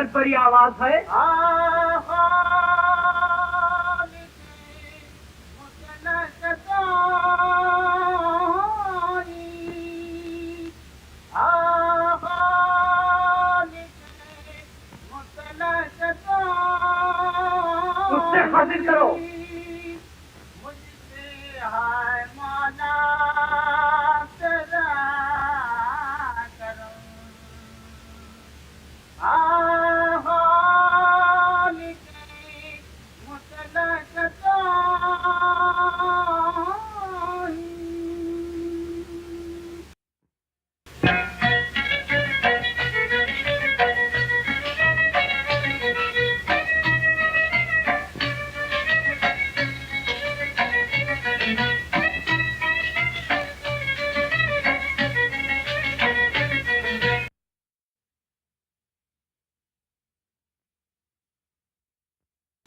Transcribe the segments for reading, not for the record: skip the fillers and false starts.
बड़ी आवाज है। उससे हासिल करो। मुझसे हाय माना तेरा करम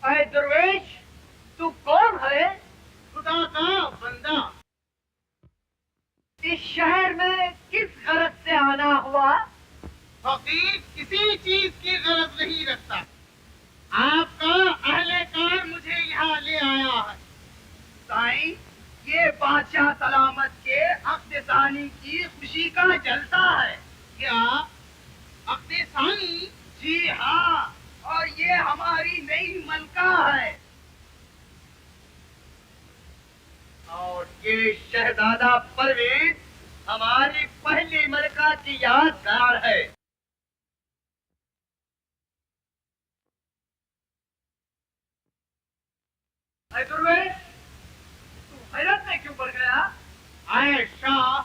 अरे दरवेश, तू कौन है? खुदा का बंदा। इस शहर में किस गरज से आना हुआ? फकीर किसी चीज की गरज नहीं रखता। आपका अहलेकार मुझे यहाँ ले आया है। साईं, ये बादशाह सलामत के अक़्द-ए-सानी की खुशी का जलसा है। क्या अक़्द-ए-सानी? जी हाँ, और ये हमारी नई मलका है। और ये शहजादा परवेज हमारी पहली मलका की यादगार है। अरे दुर्वेश, तू हैरत में क्यों पड़ गया? आए शाह,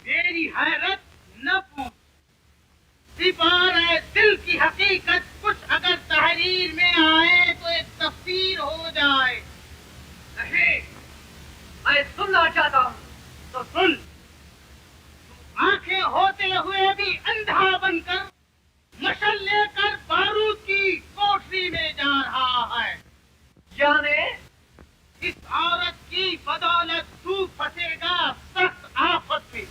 मेरी हैरत न पूछ। सिपारे दिल की हकीकत कुछ अगर तहरीर में आए तो एक तफसीर हो जाए। नहीं, मैं सुनना चाहता हूँ। तो सुन। तू आंखें होते हुए भी अंधा बनकर मशल लेकर बारूद की कोठरी में जा रहा है। जाने इस औरत की बदौलत तू फंसेगा सख्त आफत में।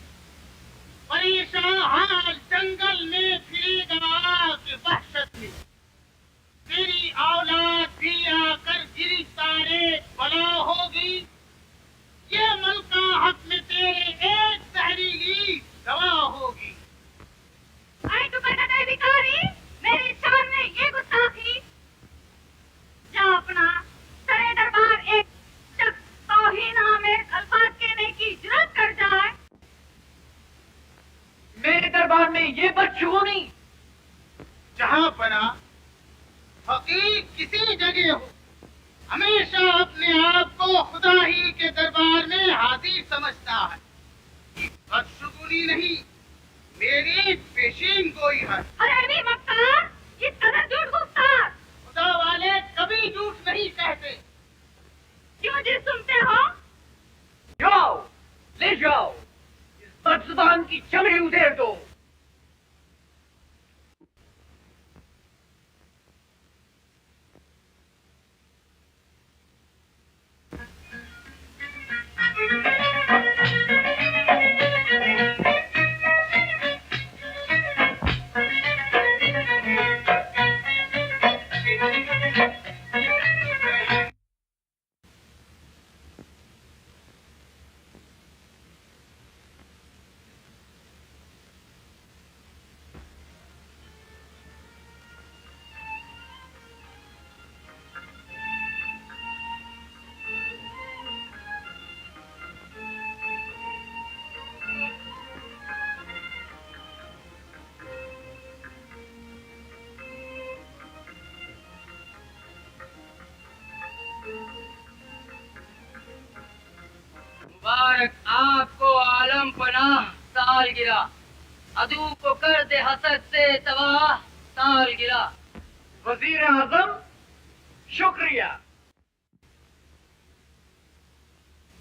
परेशान हाल जंगल में फिरेगा आग वहशत में। तेरी औलाद भी आकर गिरफ्तारे बला होगी। ये मलका हक में तेरे एक जहरीली दवा होगी। आए तू बता भिखारी, मेरे सामने ये गुस्ताखी। जा अपना सरे दरबार एक शख्स तौहीन-आमेज़ अल्फाज कहने की जुर्रत कर जाए। मेरे दरबार में ये बदशगुनी। जहां पना फकीर किसी जगह हो, हमेशा अपने आप को खुदा ही के दरबार में हाजिर समझता है। बदशगुनी नहीं, मेरी पेशीन गोई है। अरे नहीं मक्कार, इस कदर झूठ गुफ्तार। खुदा वाले कभी झूठ नहीं कहते। क्यों जी सुनते हो? जाओ, ले जाओ, इस बदजुबान की चमड़ी उधेड़ दो। मुबारक आपको आलम पनाह साल गिरा, अदू को कर दे हसद से तबाह साल गिरा। वजीर आजम, शुक्रिया।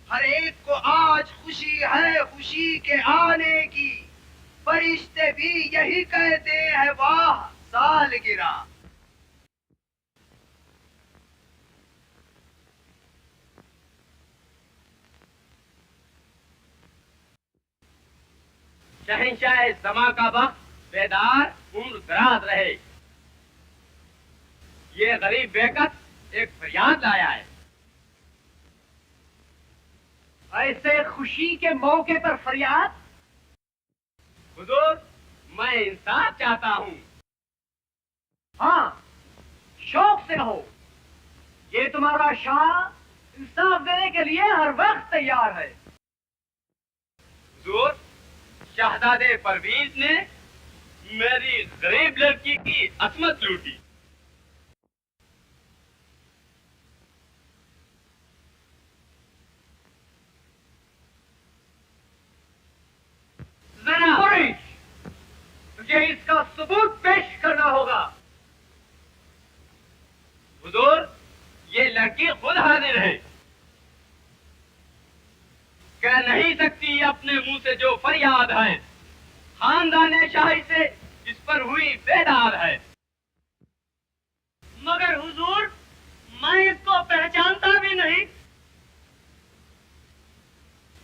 हर एक को आज खुशी है खुशी के आने की, फरिश्ते भी यही कहते हैं वाह साल गिरा। शहंशाह समा का वक्त बेदार उम्र दराज रहे। ये गरीब बेकत एक फरियाद लाया है। ऐसे खुशी के मौके पर फरियाद? हुजूर, मैं इंसाफ चाहता हूँ। हाँ, शौक से हो। ये तुम्हारा शाह इंसाफ देने के लिए हर वक्त तैयार है। हुजूर, शहजादे परवीज ने मेरी गरीब लड़की की असमत लूटी। जरा तुझे इसका सबूत पेश करना होगा। हुजूर, ये लड़की खुद हाजिर है। कह नहीं सकती अपने मुंह से जो फरियाद है। खानदान शाही से इस पर हुई बेदाद है। मगर हुजूर, मैं इसको पहचानता भी नहीं।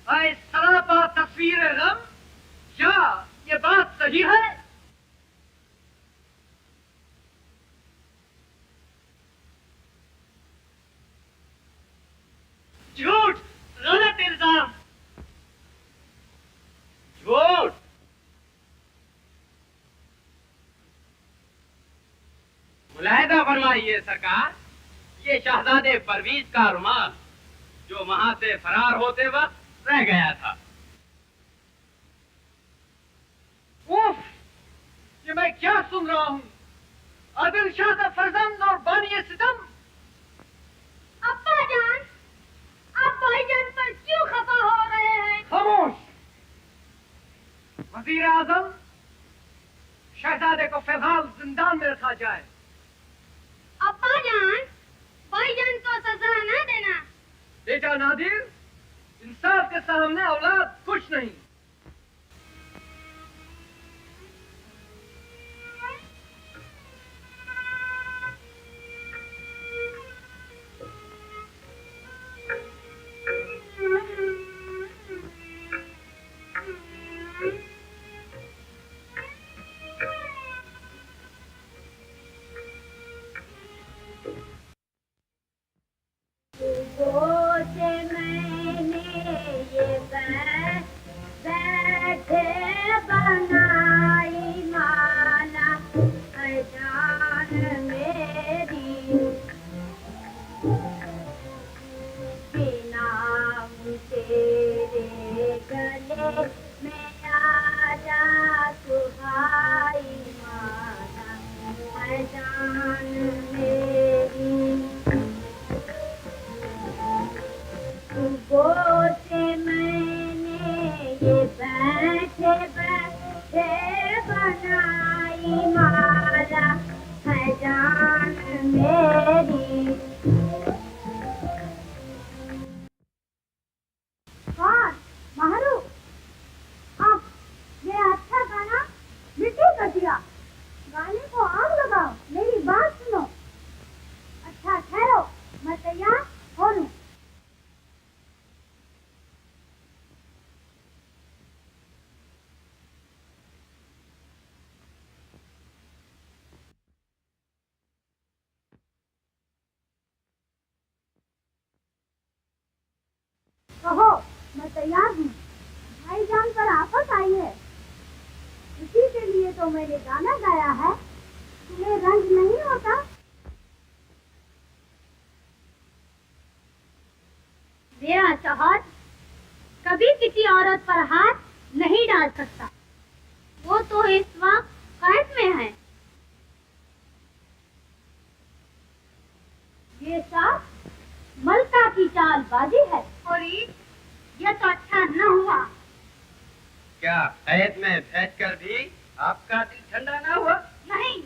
ऐ सरापा तस्वीर गम, क्या ये बात सही है? झूठ, गलत इल्जाम। झूठ। मुलाहिदा फरमाइए सरकार, ये शहजादे परवीज का रुमाल जो वहां से फरार होते वक्त रह गया था। उफ, ये मैं क्या सुन रहा हूँ? आदिल शाह का फर्जंद और बानी सितम। अब्बा जान, आप भाईजान पर क्यों खफा हो रहे हैं? खामोश। वजीर आजम, शहजादे को फिलहाल जिंदान में रखा जाए। अब्बा जान, भाईजान को सजा न देना। बेटा नादिर, इंसाफ के सामने औलाद कुछ नहीं। कहो, मैं तैयार हूँ। भाईजान पर आफत आई है, इसी के लिए तो मैंने गाना गाया है। तुम्हें रंज नहीं होता? मेरा शौहर कभी किसी औरत पर हाथ नहीं डाल सकता। वो तो इस वक्त कैद में है। ये सब मलका की चालबाजी है। और ये तो अच्छा न हुआ। क्या कैद में बैठकर भी आपका दिल ठंडा ना हुआ? नहीं,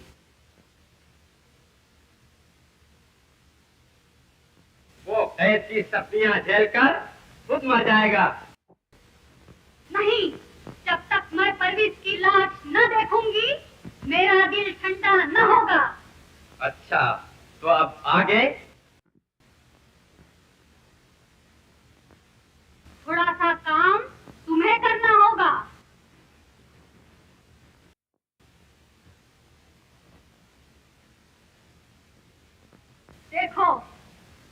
वो कैद की सपनियां झेलकर खुद मर जाएगा। नहीं, जब तक मैं परवीज की लाश न देखूंगी मेरा दिल ठंडा न होगा। अच्छा, तो अब आगे? थोड़ा सा काम तुम्हें करना होगा।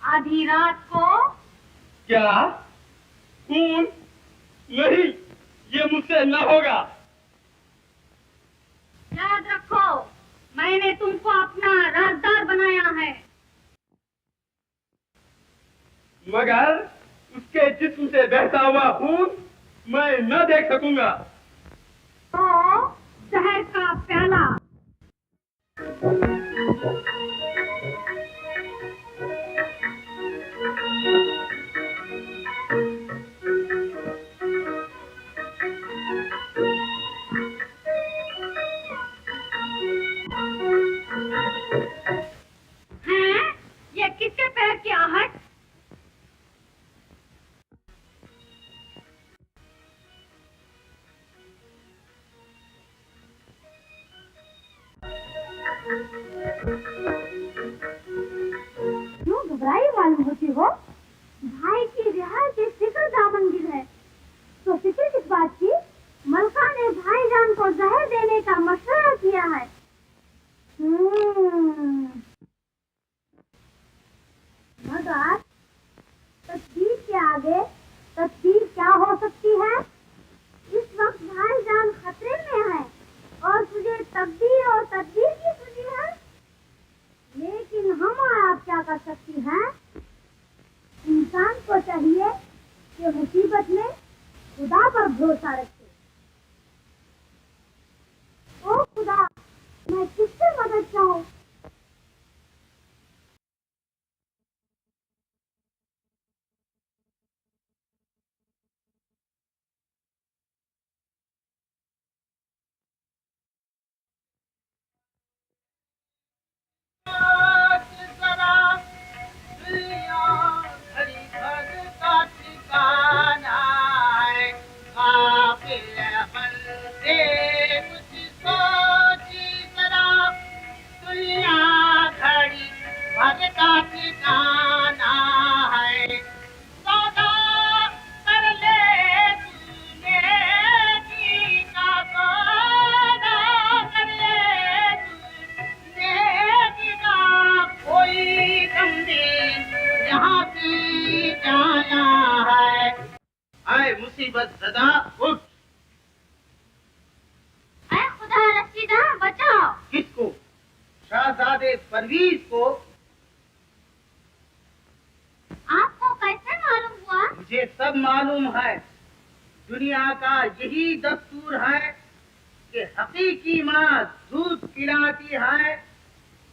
आधी रात को? क्या? खून? नहीं, ये मुझसे न होगा। याद रखो, मैंने तुमको अपना राजदार बनाया है। मगर उसके जिस्म से बहता हुआ खून मैं न देख सकूंगा। तो शहर का प्याला। हैं? ये किसके पैर की आहट? क्यों घबराई मालूम होती हो? भाई की रिहाई की फिक्र दामनगिर है। तो फिक्र किस बात की? मलका ने भाईजान को जहर देने का मशवरा किया है। मगर तकदीर के आगे तकदीर क्या हो सकती है? इस वक्त भाईजान खतरे में है और तुझे तकदीर और तदबीर की सूझी है। लेकिन हम और आप क्या कर सकती हैं? इंसान को चाहिए कि मुसीबत में खुदा पर भरोसा रखे। ओ खुदा, मैं किससे मदद चाहूं? मुसीबत ज़दा उठ। ऐ खुदा रशीदा, बचाओ। किसको? शहजादे परवीज को। आपको कैसे मालूम हुआ? मुझे सब मालूम है। दुनिया का यही दस्तूर है कि हकीकी माँ दूध पिलाती है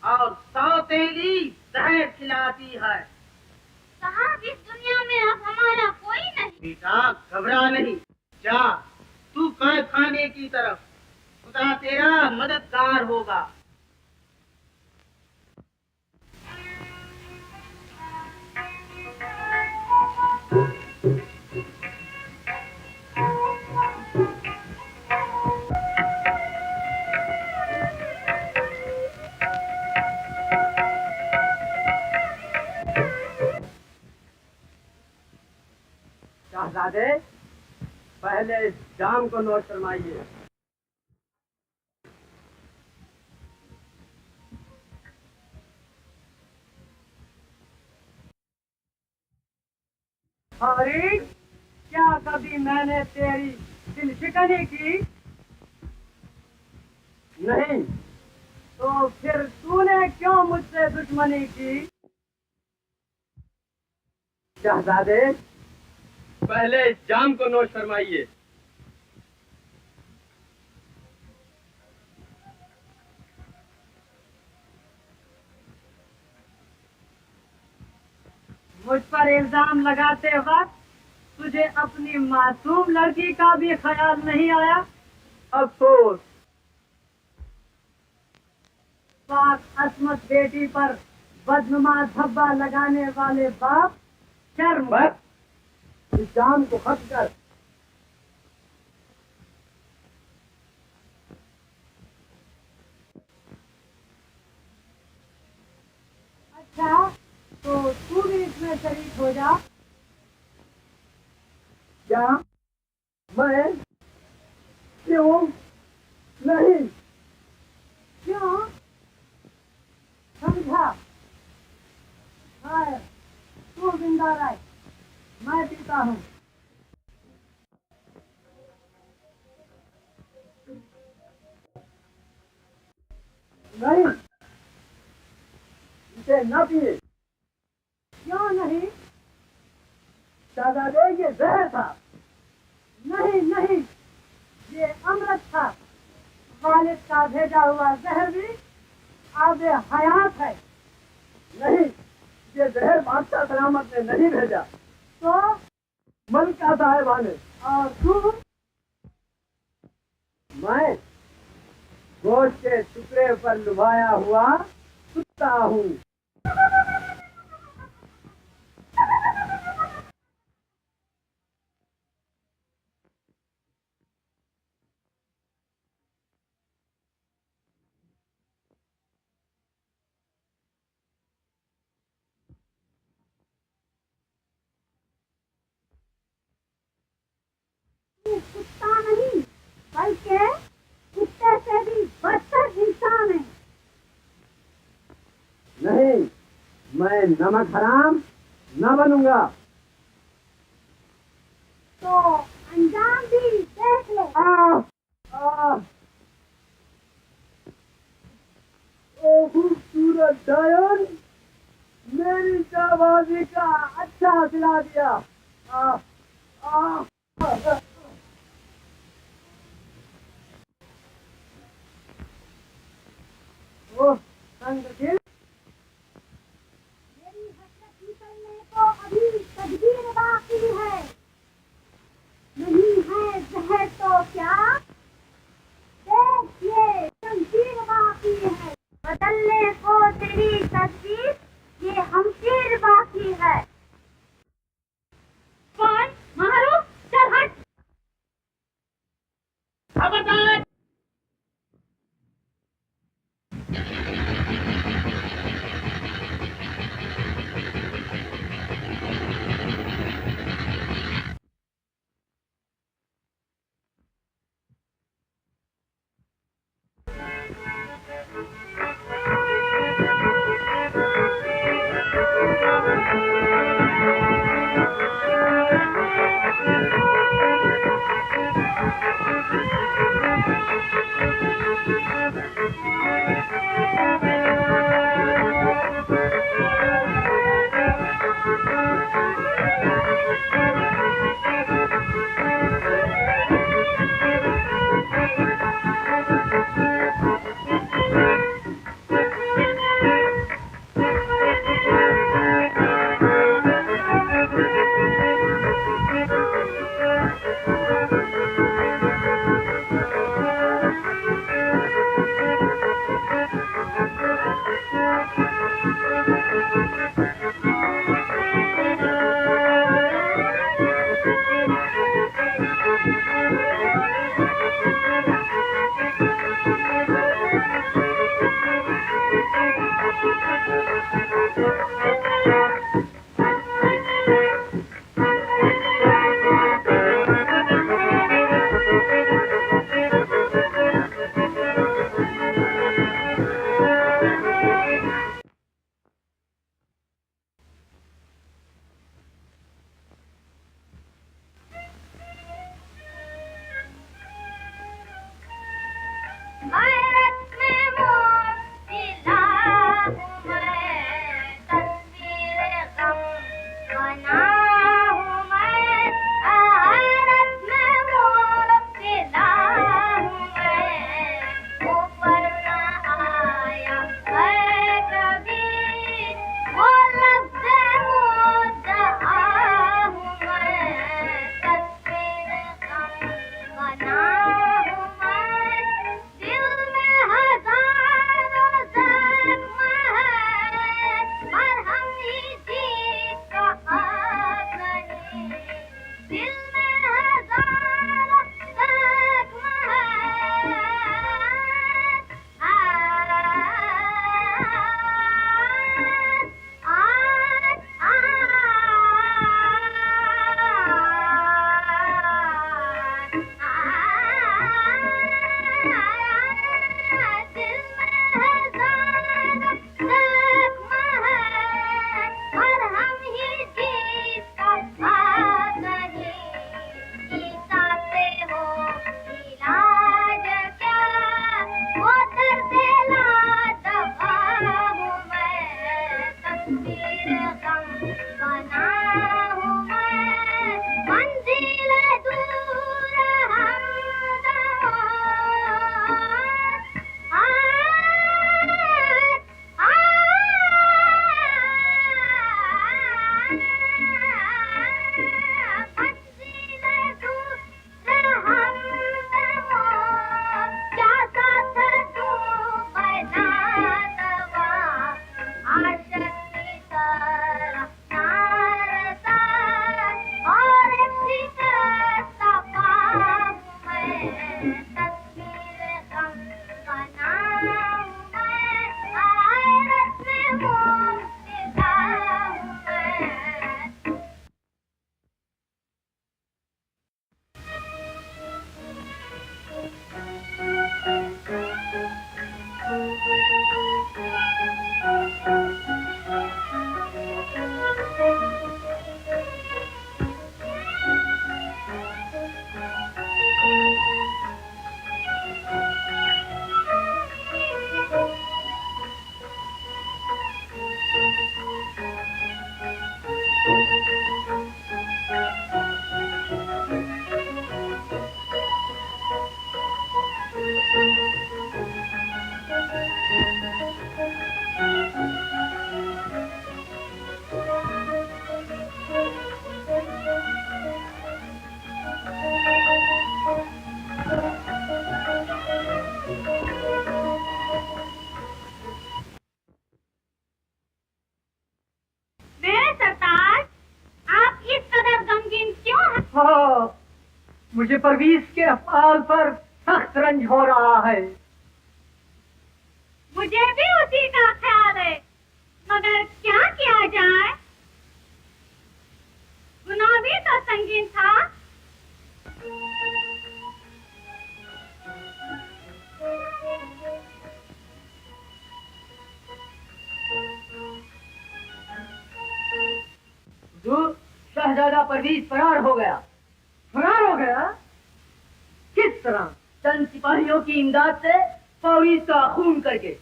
और सौतेली जहर खिलाती है। साहब, इस दुनिया में अब हमारा कोई नहीं। बेटा घबरा नहीं, जा तू कैद खाने की तरफ। खुदा तेरा मददगार होगा। शहजादे, पहले इस जाम को नोट फरमाइए। अरे, क्या कभी मैंने तेरी दिल शिकनी की? नहीं। तो फिर तूने क्यों मुझसे दुश्मनी की? शहजादे, पहले इस जाम को नोट फरमाइए। मुझ पर इल्जाम लगाते वक्त तुझे अपनी मासूम लड़की का भी ख्याल नहीं आया? अफसोस। पाक असमत बेटी पर बदनुमा धब्बा लगाने वाले बाप, शर्म बस इस जाम को खत्म कर। अच्छा, तो तू भी इसमें शरीक हो जा। क्या? मैं? क्यों? नहीं। क्यों? समझा? हाय, जिंदा रहे, मैं पीता हूँ। नहीं, इसे न पिए। क्यों नहीं? दादा ये जहर था। नहीं नहीं, ये अमृत था। वालिद का भेजा हुआ जहर भी आब हयात है। नहीं, ये जहर बादशाह सलामत ने नहीं भेजा। तो मलिका साहिबा ने। और तू? मैं गोश्त के टुकड़े पर लुभाया हुआ कुत्ता हूँ। कुत्ता नहीं, बल्कि कुत्ते से भी बदतर इंसान है। नहीं, मैं नमक हराम न बनूंगा। तो अंजाम भी देख ले। ओ खूबसूरत डायन, मेरी जाबाजी का अच्छा सिला दिया। ओ संगठित, मेरी हसरत निकलने को अभी तदबीर बाकी है। नहीं है जहर तो क्या, देख ये शमशीर बाकी है। बदलने को तेरी तस्वीर, ये हमशीर बाकी है। कौन? मारो, चल हट। खबरदार! हाँ, मुझे परवीज के अफआल पर सख्त रंज हो रहा है। मुझे भी उसी का ख्याल है, मगर क्या किया जाए? गुनाह भी तो संगीन था। शहजादा परवीज फरार हो गया। फरार हो गया? किस तरह? चंद सिपाहियों की इमदाद से फौरीज का खून करके।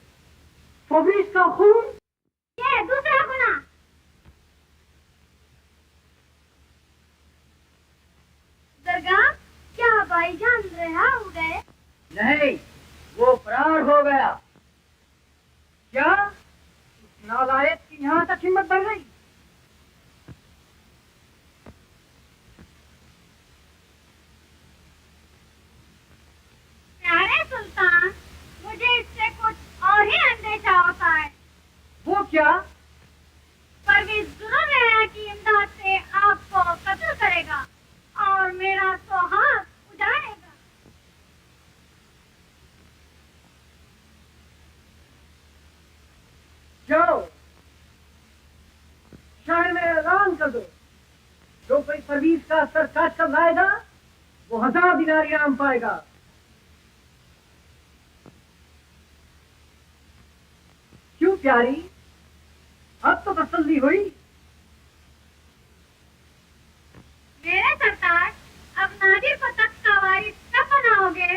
फौरीज का खून? ये दूसरा गुनाह। दरगाह, क्या भाईजान रिहा हो गए? नहीं, वो फरार हो गया। क्या उस नालायक की यहाँ तक हिम्मत बढ़ गई? प्यारे सुल्तान, मुझे इससे कुछ और ही अंदेशा होता है। वो क्या? परवीज जुर्म है की इमदाद से आपको कत्ल करेगा और मेरा सुहाग उजाड़ेगा। जाओ, शहर में ऐलान कर दो, जो कोई परवीज का सर काट कर लाएगा वो 1000 दिनार इनाम पाएगा। क्यों प्यारी, अब तो तसल्ली हुई? मेरे सरकार, अब नादिर को तख्त का वारिस कब बनाओगे?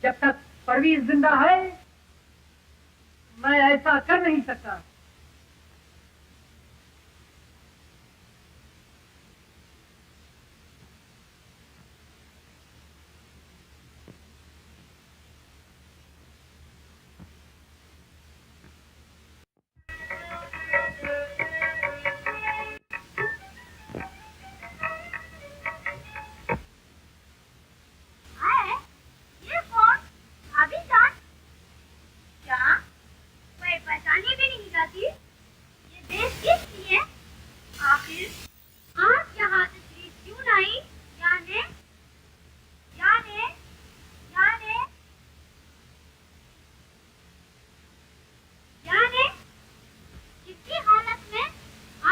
जब तक परवीज जिंदा है मैं ऐसा कर नहीं सकता। ये कौन? अभी जान? क्या कोई पहचानी भी नहीं जाती? ये देश किसकी है? आखिर आप यहाँ तशरीफ क्यों लाई? याने याने याने याने किसी हालत में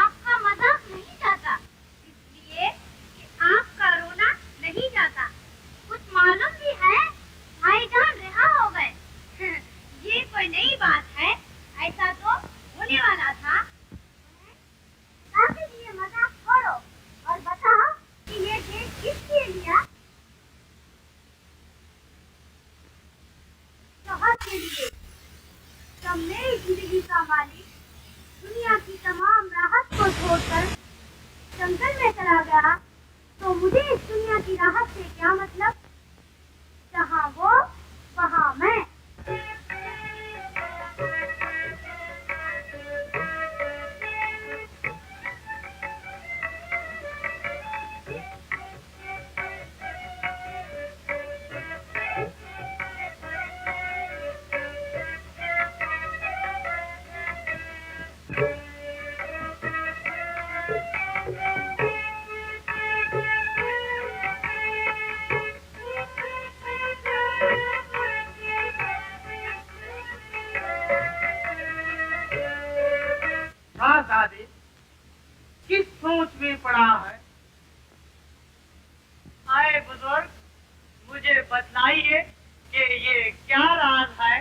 आपका मजाक नहीं जाता, इसलिए कि आपका रोना नहीं जाता। कुछ मालूम भी है, भाईजान रिहा हो गए। ये कोई नई बात है, ऐसा तो होने वाला था। आखिर ये मजाक छोड़ो और बताओ कि ये देश किसके लिए? शोहर के लिए। जब मेरी जिंदगी का मालिक दुनिया की तमाम राहत को छोड़कर जंगल में चला गया, तो मुझे इस दुनिया की राहत से क्या मतलब? जहाँ वो वहाँ मैं। दादी किस सोच में पड़ा है? आए बुजुर्ग, मुझे बतलाइए कि ये क्या राज है?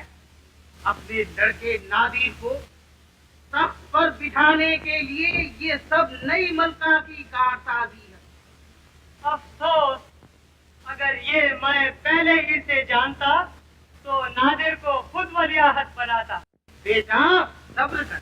अपने लड़के नादिर को तख्त पर बिठाने के लिए ये सब नई मलका की कारसाजी है। अफसोस, अगर ये मैं पहले इसे जानता तो नादिर को खुद वलियाहत बनाता। बेटा सब्र कर।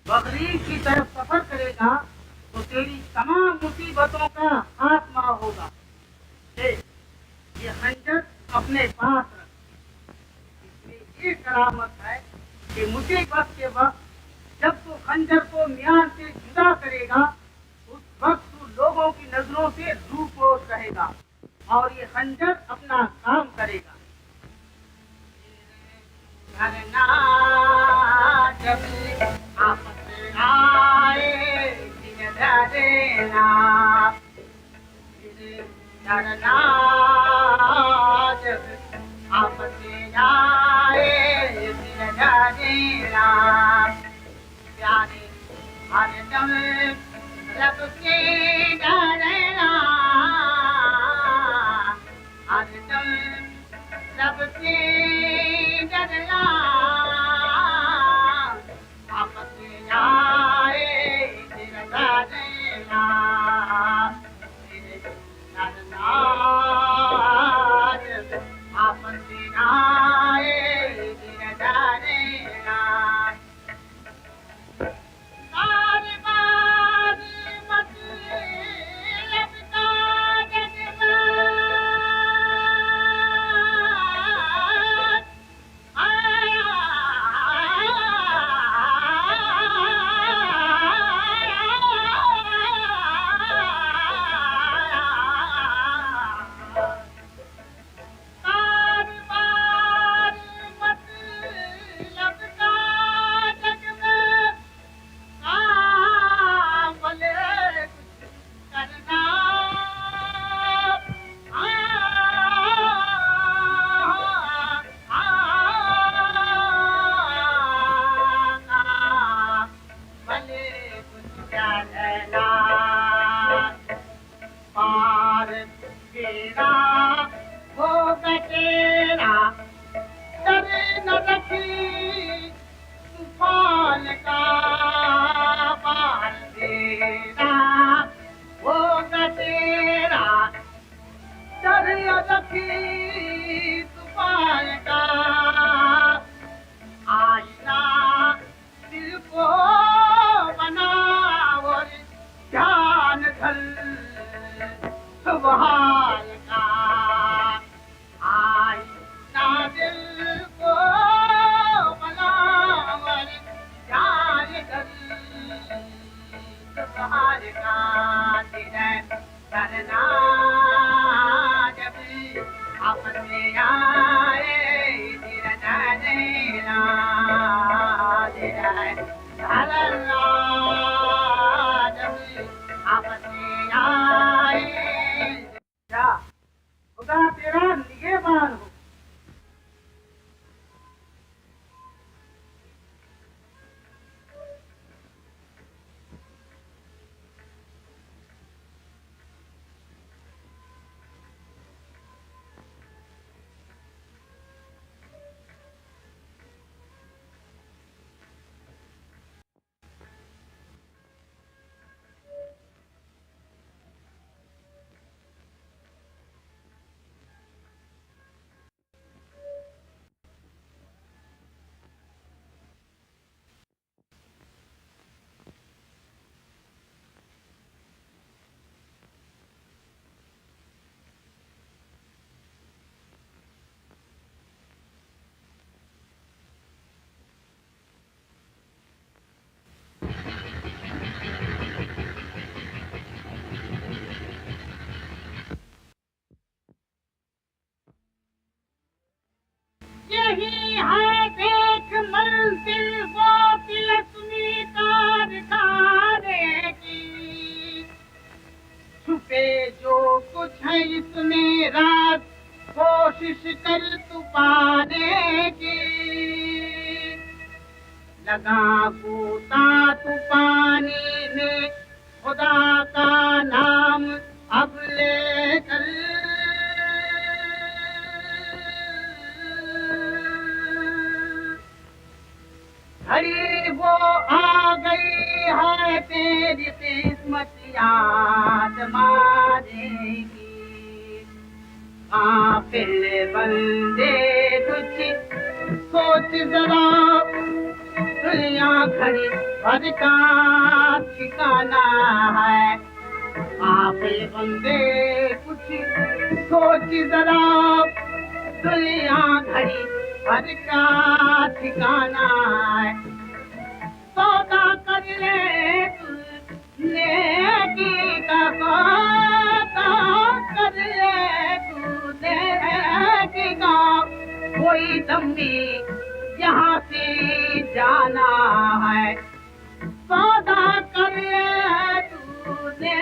बकरीद की तरफ सफर करेगा तो तेरी तमाम मुसीबतों का खात्मा होगा। ये खंजर अपने पास रख। इसमें ये करामत है कि मुसीबत के वक्त जब तू खंजर को म्यान से जुदा करेगा उस वक्त तू लोगों की नजरों से रूपोश रहेगा और ये खंजर अपना काम करेगा। डरना जब आपस आए दिन डरेना, डरना जब आपस आए दिन डरेना, प्यारे हरदम रब से डरना, हरदम रब से डरना, आपस आए दिन डरेना, डरना जब आपस आए दिन डरेना। तेरा निगहबान हो। यही है देख मंजिल वो तिलस्मी कारखाने की, छुपे जो कुछ है इसमें राज कोशिश कर तू पाने की, लगा कूदा तू पानी में खुदा का नाम अब लेकर, घड़ी वो आ गई है तेरी किस्मत याद मारेगी, काफिल बंदे कुछ सोच जरा, दुनिया घड़ी भर का ठिकाना है, काफिल बंदे कुछ सोच जरा, दुनिया घड़ी भर का ठिकाना है, सौदा लंबी यहाँ से जाना है सौदा कर ले तूने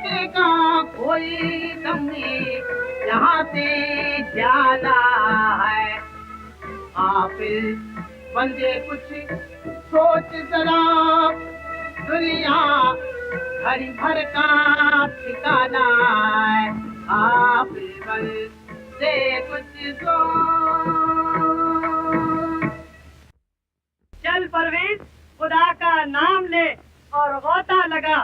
देखा कोई लंबी यहाँ से जाना है हाफिज बंदे कुछ सोच जरा दुनिया घड़ी भर का ठिकाना है हाफिज बंदे कुछ सोच चल परवेज, खुदा का नाम ले और गोता लगा।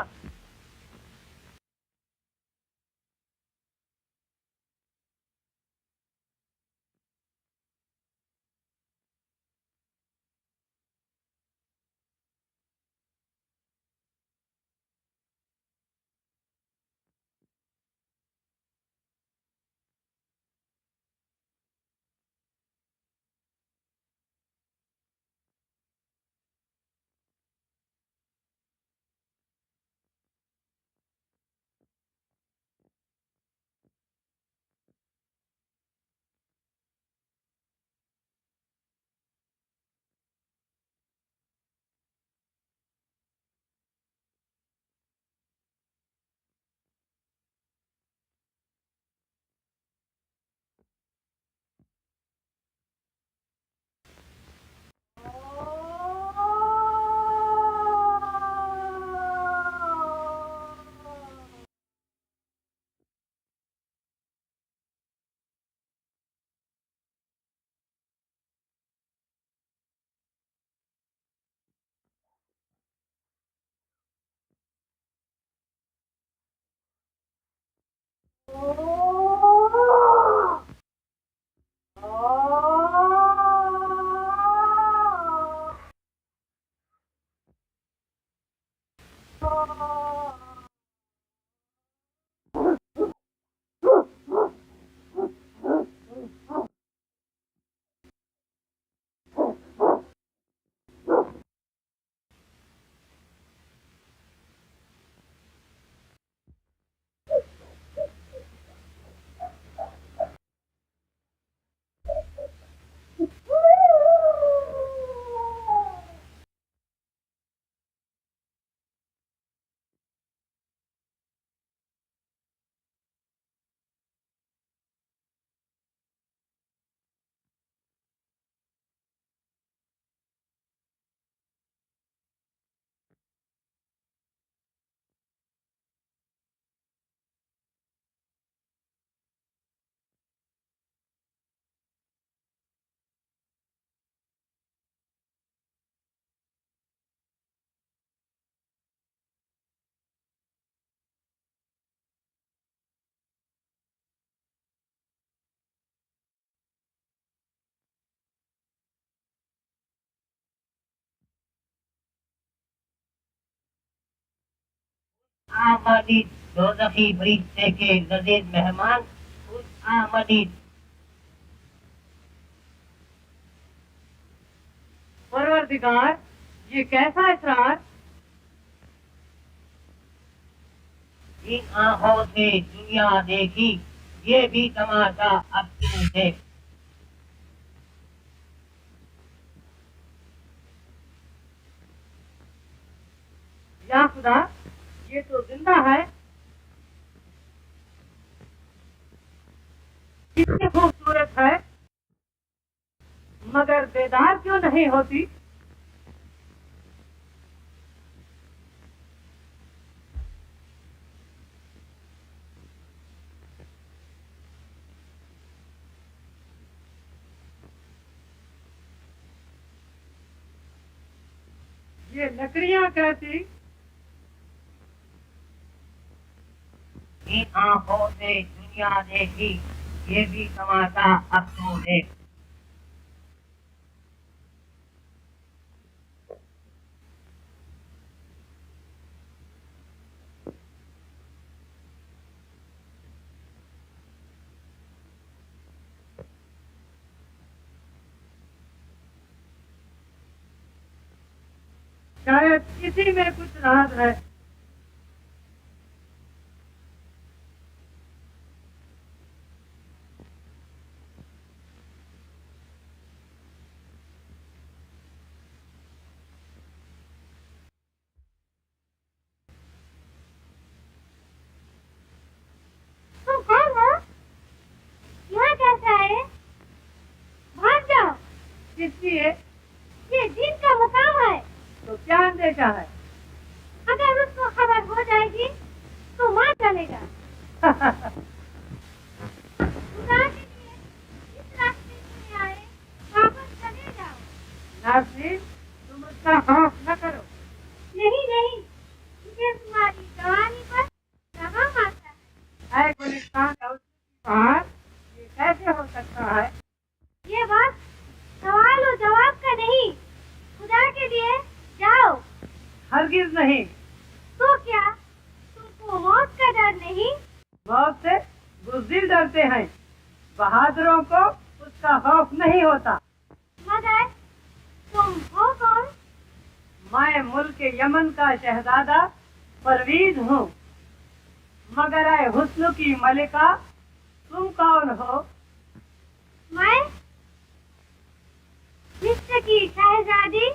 आमदीद दोज़खी फरिश्ते के लजीज मेहमान खुश आमदीद। परवरदिगार, ये कैसा इसरार? इन आंखों से दुनिया देखी, ये भी तमाशा अब तू देख। या खुदा, ये तो जिंदा है। कितनी खूबसूरत है, मगर बेदार क्यों नहीं होती? ये लकड़ियां कैसी? इन आंखों से दुनिया देखी, ये भी तमाशा अब तू देख। शायद इसी में कुछ राज है। किसकी है? ये जिन का मुकाम है। तो क्या अंदेशा है? अगर उसको खबर हो जाएगी तो मार डालेगा। खुदा के लिए इस रास्ते से आए, वापस चले जाओ। नाज़रीन, तुम उसका खौफ न करो। नहीं नहीं, मुझे तुम्हारी जवानी पर दबाव आता है। ऐ गुलिस्तान का बाहर ये कैसे हो सकता है? ये बात सवाल और जवाब का नहीं। खुदा के लिए जाओ। हरगिज नहीं। तो क्या तुमको मौत का डर नहीं? मौत से बुज़दिल डरते हैं, बहादुरों को उसका खौफ नहीं होता। मगर तुम हो कौन? मैं मुल्क यमन का शहजादा परवीज हूँ। मगर ऐ हुस्न की मलिका, तुम कौन हो? मैं मिस्र की शहजादी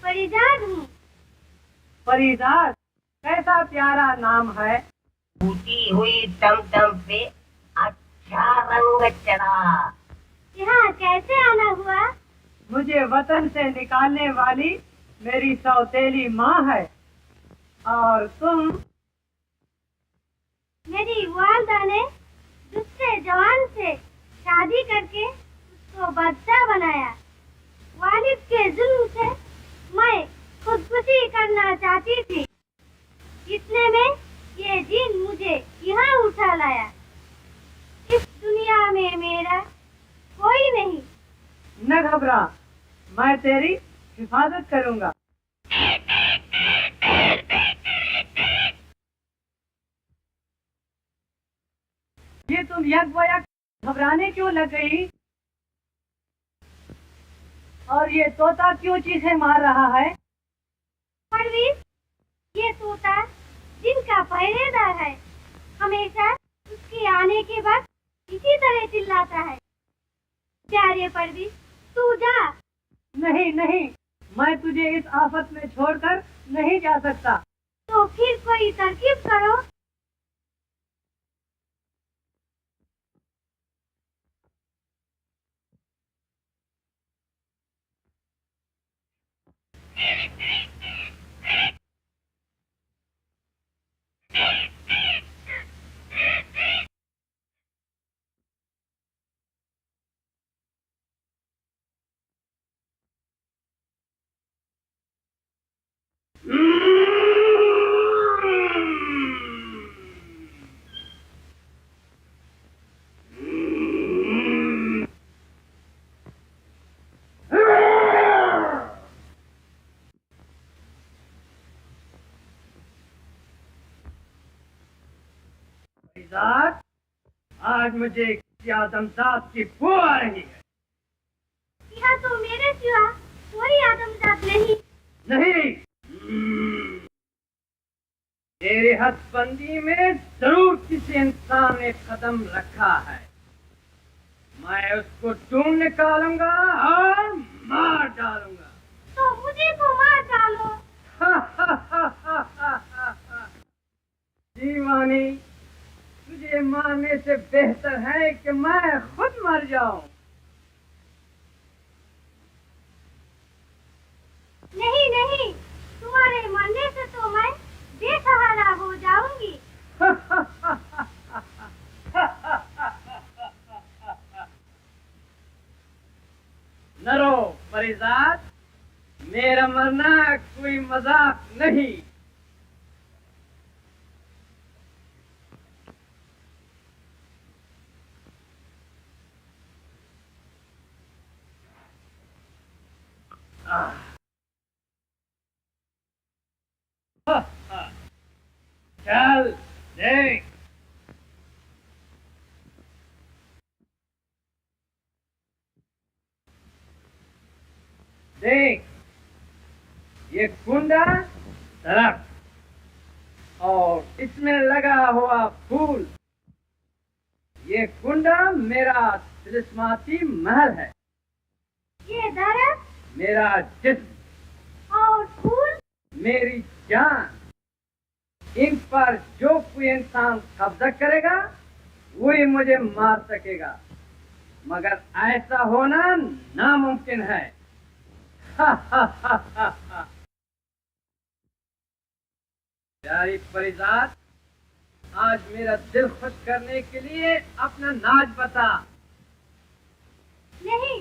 परिजाद हूँ। परिजाद कैसा प्यारा नाम है। टूटी हुई टमटम पे अच्छा रंग चढ़ा। यहाँ कैसे आना हुआ? मुझे वतन से निकालने वाली मेरी सौतेली माँ है। और तुम? मेरी वालदा ने दूसरे जवान से शादी करके उसको बच्चा बनाया। वालिद के जुल्म से मैं खुदकुशी करना चाहती थी। इतने में ये जिन मुझे यहाँ उठा लाया। इस दुनिया में मेरा कोई नहीं। न घबरा, मैं तेरी हिफाजत करूँगा। ये तुम यकबयक घबराने क्यों लग गई? और ये तोता क्यों चीखें मार रहा है? परवीज, ये तोता जिनका पहरेदार है, हमेशा उसके आने के बाद इसी तरह चिल्लाता है। प्यारे परवीज, तू जा। नहीं नहीं, मैं तुझे इस आफत में छोड़कर नहीं जा सकता। तो फिर कोई तरकीब करो। आज मुझे किसी आदमजात की बू आ रही है। यहाँ तो मेरे सिवा कोई आदमजात नहीं। नहीं, मेरी हदबंदी में जरूर किसी इंसान ने कदम रखा है। मैं उसको ढूंढ निकालूंगा और मार डालूंगा। तो मुझे तो मार डालो। दीवानी, तुझे मारने से बेहतर है कि मैं खुद मर जाऊं। नहीं नहीं, तुम्हारे मरने से तो मैं बेसहारा हो जाऊंगी। न रो परिजात, मेरा मरना कोई मजाक नहीं। चल देख, देख ये कुंडा दरख्त और इसमें लगा हुआ फूल। ये कुंडा मेरा तिलिस्माती महल है। ये दरख्त मेरा जिस्म और फूल मेरी जान। इन पर जो कोई इंसान कब्जा करेगा वही मुझे मार सकेगा, मगर ऐसा होना नामुमकिन है। प्यारी परिजात, आज मेरा दिल खुश करने के लिए अपना नाच बता। नहीं,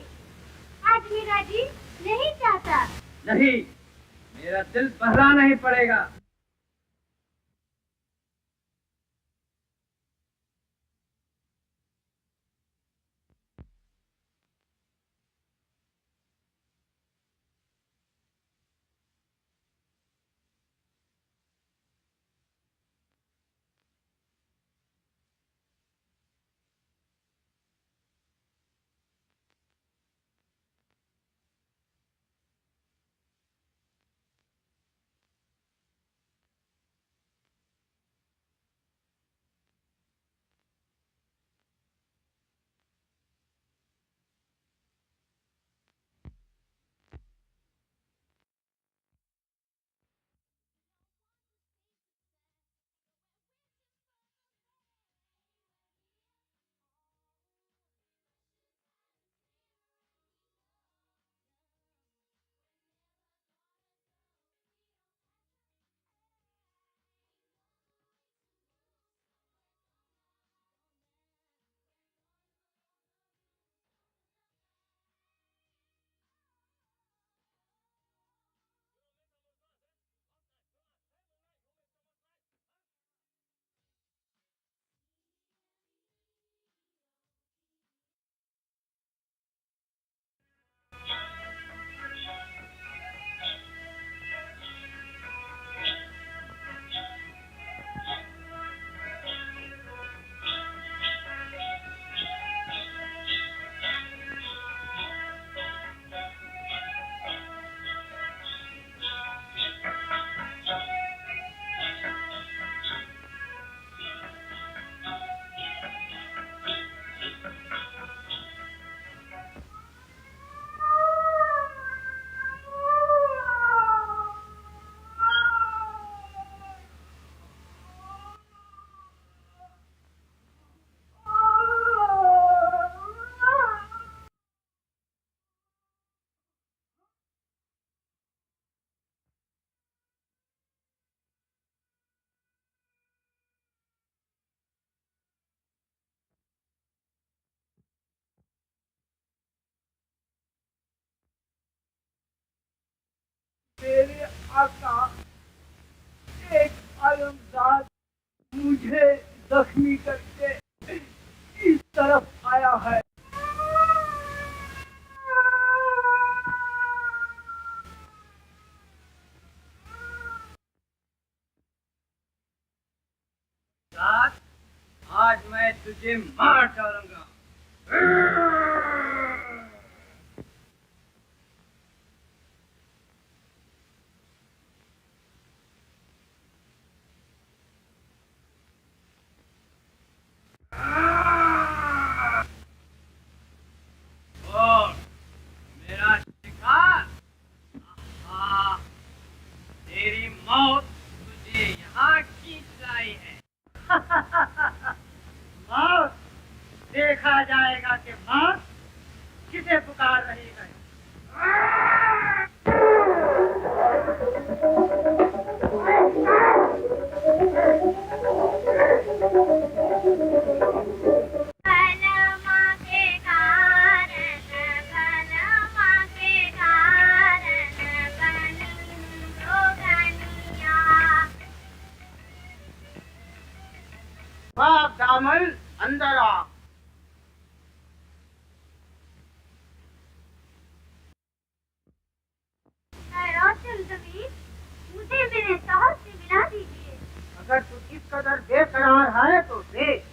आज मेरा जी नहीं चाहता। नहीं, मेरा दिल बहलाना ही पड़ेगा। मेरे आका, एक आलमजाद मुझे जख्मी करके इस तरफ आया है। आज मैं तुझे मार डालूंगा। और मेरा शिकार, तेरी मौत तुझे यहाँ खींच लाई है। मौत देखा जाएगा कि मौत किसे पुकार रही है। बाप दामन अंदर आ। रोशन जमीन, मुझे मेरे शौहर से मिला दीजिए। अगर तू इस कदर बेकरार है तो देख।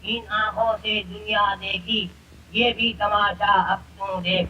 इन आंखों से दुनिया देखी, ये भी तमाशा अब तू देख।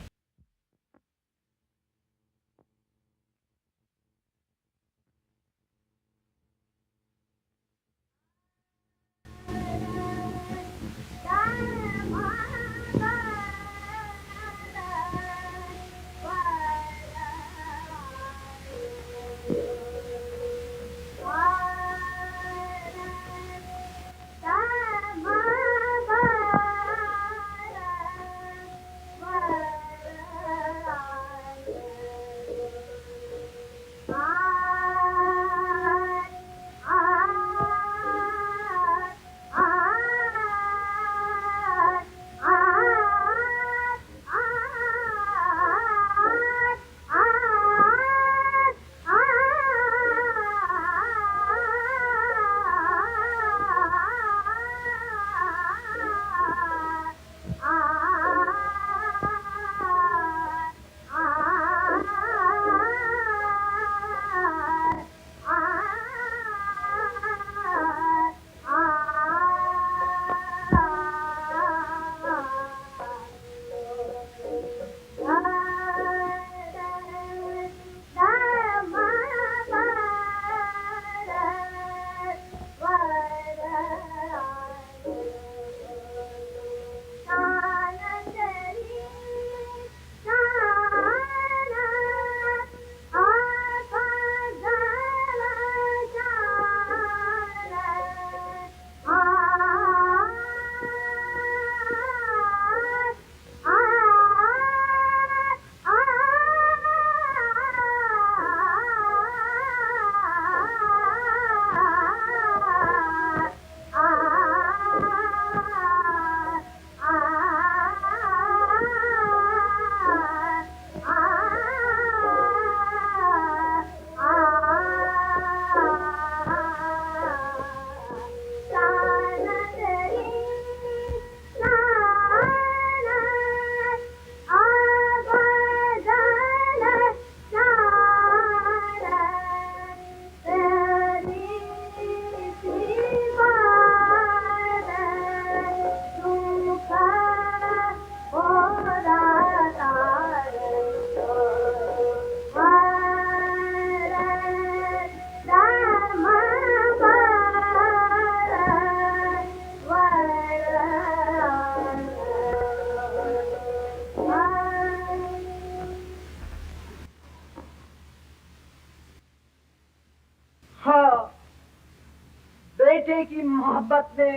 बेटे की मोहब्बत ने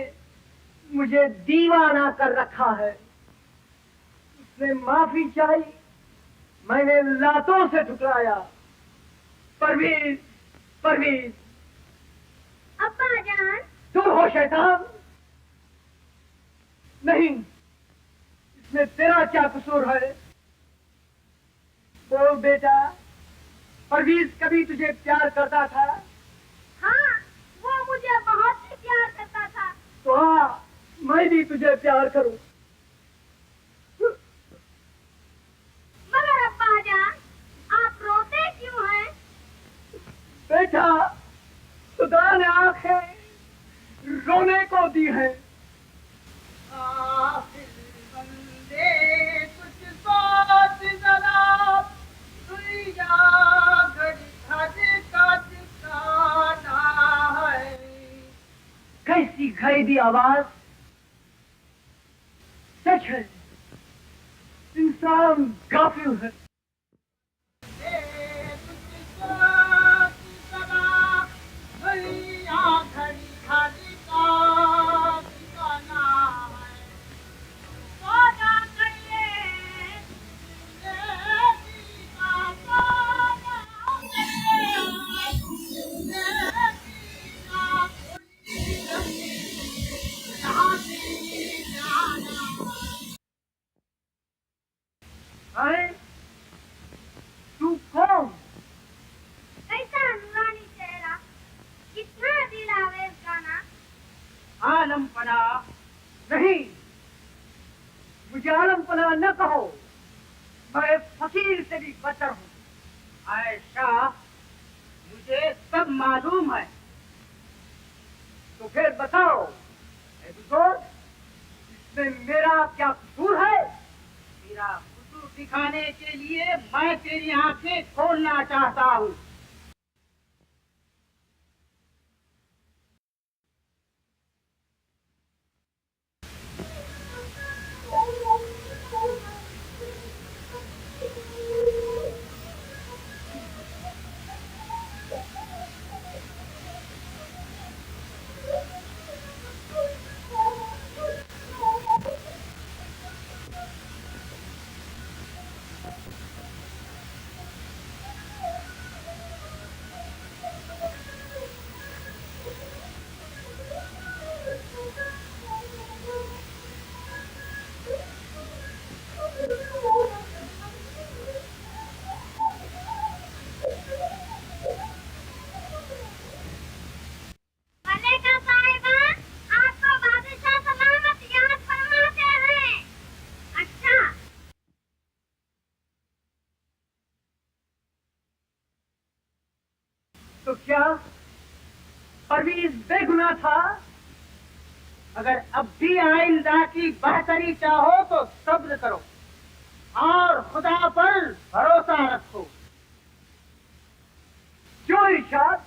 मुझे दीवाना कर रखा है। उसने माफी चाही, मैंने लातों से ठुकराया। परवीज, परवीज। अब्बा जान। तुम हो शैतान? नहीं, इसमें तेरा क्या कसूर है? बोल बेटा, परवीज कभी तुझे प्यार करता था? हाँ, वो मुझे बहुत ही प्यार करता था। तो हाँ, मैं भी तुझे प्यार करूं। मगर अब्बा जान, आप रोते क्यों हैं? बेटा, खुदा ने आंखें रोने को दी है। कैसी घरेदी आवाज! सच है, इंसान गाफिल है। अरे तू कौन? कैसा नूरानी चेहरा, कितना दिल आवेज गाना। आलम पना नहीं, मुझे आलम पना न कहो, मैं फकीर से भी बदतर हूँ। आयशा, मुझे सब मालूम है। तो फिर बताओ, ए बुजुर्ग, इसमें मेरा क्या कसूर है? मेरा कसूर दिखाने के लिए मैं तेरी आंखें खोलना चाहता हूँ। मल्लिका साहिबा, आपको बादशाह सलामत याद फरमाते हैं। अच्छा, तो क्या परवीज बेगुनाह था? अगर अब भी आइंदा की बेहतरी चाहो तो सब्र करो और खुदा पर भरोसा रखो। जो इरशाद।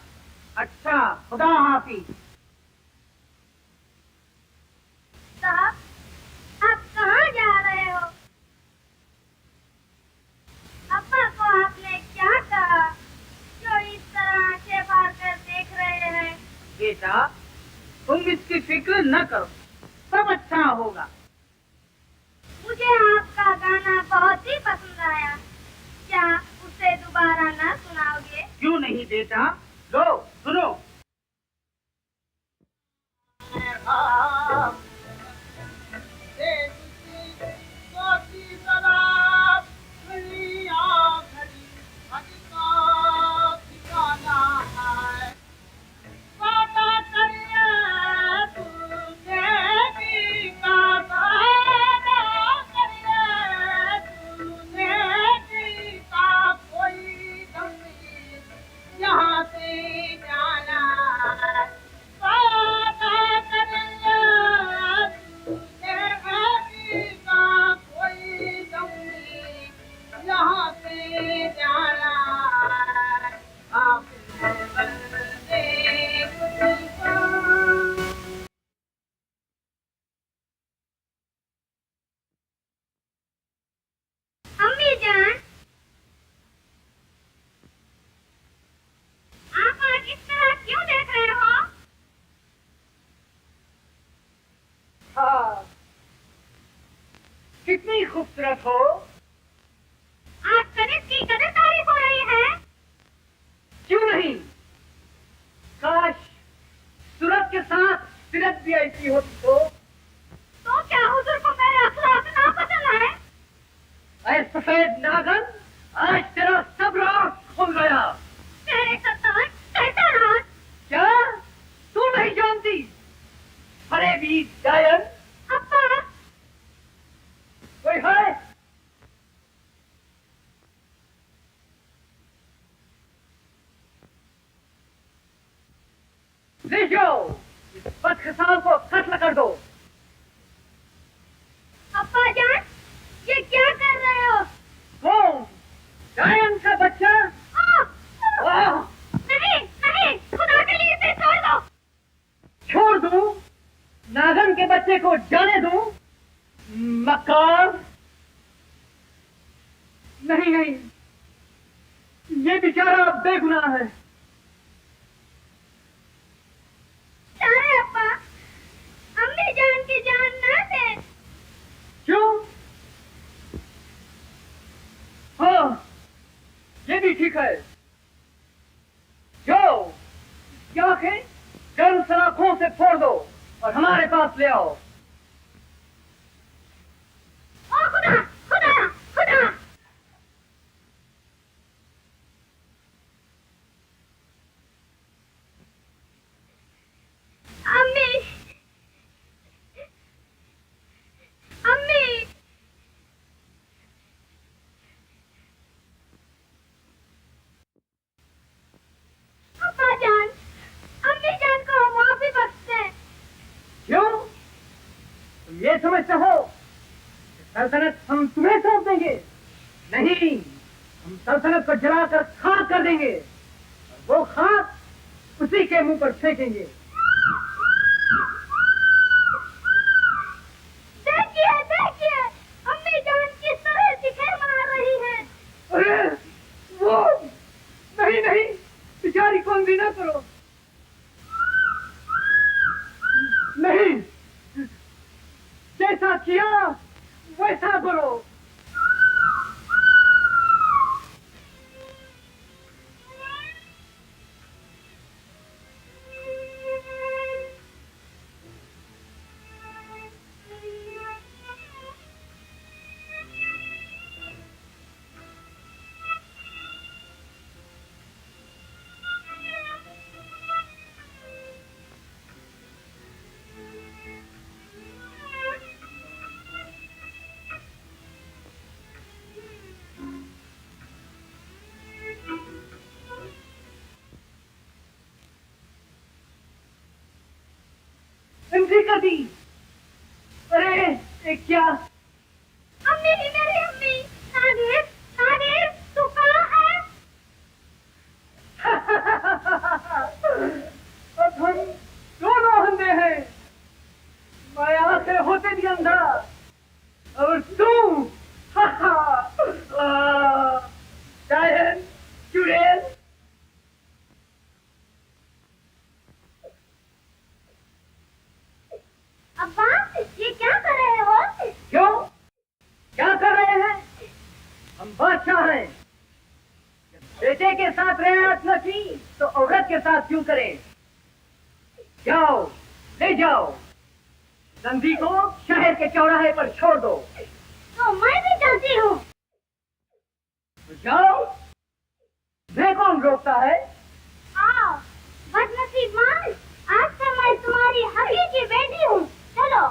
अच्छा, खुदा हाफिज। साहब, आप कहाँ जा रहे हो? अब्बा को आपने क्या कहा जो इस तरह आंखें फाड़ कर देख रहे हैं? बेटा, तुम इसकी फिक्र न करो, सब अच्छा होगा। मुझे आपका गाना बहुत ही पसंद आया। क्या उसे दोबारा न सुनाओगे? क्यों नहीं बेटा, लो सुनो। यहाँ से जाना अम्मी जान, आप आज इस तरह क्यों देख रहे हो? हाँ, कितनी खूबसूरत हो। आज कनिष्क की कदर तारीफ हो रही है। क्यों नहीं? काश सूरत के साथ सीरत भी ऐसी होती तो क्या हुजूर को मेरे अखलाक ना पसंद है? ऐ सफेद नागन, आज तेरा सब राज खुल गया। तेरे शैतान, कैसा राज? क्या तू नहीं जानती? फरेबी डायन। अब्बा, कोई है? ले जाओ, इस बदकिस्मत को कत्ल कर दो। अब्बा जान, ये क्या कर रहे हो? कौन? डायन का बच्चा? वाह! नहीं नहीं, खुदा के लिए इसे छोड़ दो। छोड़ दूं? नागन के बच्चे को जाने दूं? मक्कार! नहीं नहीं, ये बेचारा बेगुनाह है। चाहे अब्बा अम्मी जान की जान ना दे। क्यों? हाँ, ये भी ठीक है। जाओ, इसकी आंखें गर्म सलाखों से फोड़ दो और हमारे पास ले आओ। ओ खुदा खुदा खुदा! अम्मी अम्मी, अब्बा जान, अम्मी जान को माफी बख्श दें। क्यों? समझते हो सल्तनत हम तुम्हें सौंप देंगे? नहीं, हम सल्तनत को जलाकर खाक कर देंगे और वो खाक उसी के मुंह पर फेंकेंगे। देखिए देखिए, अम्मी जान किस तरह जिक्र मार रही है। अरे वो नहीं नहीं, बेचारी को अंधी ना करो। नहीं, जैसा किया वैसा करो। कर दी। अरे ये क्या? अम्मी, मेरी अम्मी, नादिर, नादिर, तू कहाँ है? अब हम दोनों अंधे हैं। मैं आंखें होते भी अंधा और तू शायद चुड़ैल। अब्बा, ये क्या कर रहे हो? क्यों? क्या कर रहे हैं? हम बादशाह हैं। बेटे के साथ रियायत न की तो औरत के साथ क्यों करें? जाओ, ले जाओ, नंदी को शहर के चौराहे पर छोड़ दो। तो मैं भी चलती हूँ। तो जाओ, मैं कौन रोकता है? आओ, बदनसीब मां, आज से मैं तुम्हारी हकीकी बेटी हूँ। चलो।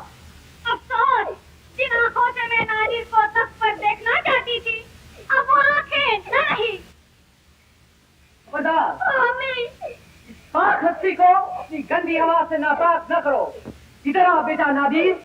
अफसोस, जिन आंखों से मैं नादिर को तख्त पर देखना चाहती थी, अब वो आंखें न रही। बता, अम्मी, इस पाक हस्ती को अपनी गंदी आवाज से नापाक न करो। इधर आ बेटा नादिर।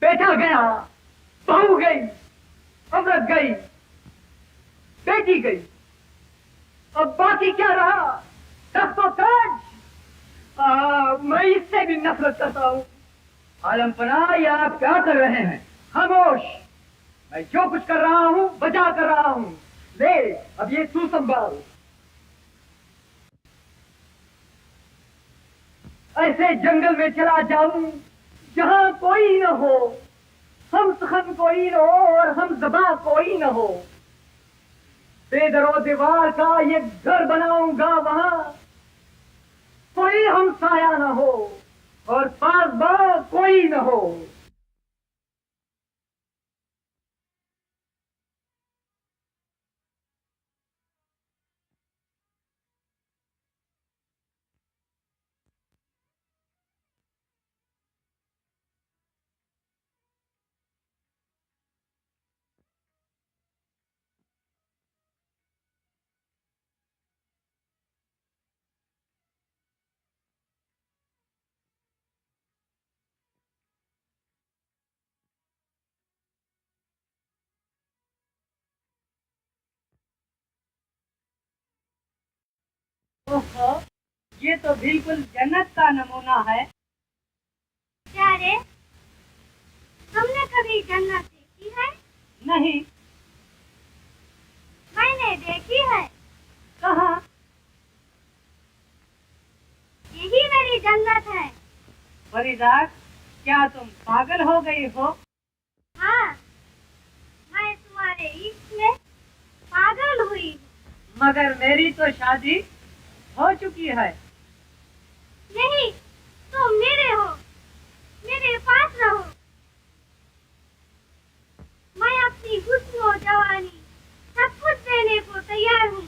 बेटा गया, बहू गई, अमृत गई, बेटी गई, अब बाकी क्या रहा? तख्त और ताज। मैं इससे भी नफरत करता हूँ। आलमपना, ये आप क्या कर रहे हैं? खामोश। मैं जो कुछ कर रहा हूँ बजा कर रहा हूँ। ले, अब ये तू संभाल। ऐसे जंगल में चला जाऊं जहां कोई न हो, हम सखन कोई न हो और हम ज़बां कोई न हो। बेदरो दीवार का ये घर बनाऊंगा, वहां कोई हमसाया न हो और पासबा कोई न हो। ओहो, ये तो बिल्कुल जन्नत का नमूना है। क्या रे, तुमने कभी जन्नत देखी है? नहीं। मैंने देखी है। कहाँ? यही मेरी जन्नत है। फरीदा, क्या तुम पागल हो गई हो? हाँ, मैं तुम्हारे इश्क में पागल हुई हूँ। मगर मेरी तो शादी हो चुकी है। नहीं, तुम मेरे हो, मेरे पास रहो। हो जवानी, सब कुछ देने को तैयार हूँ।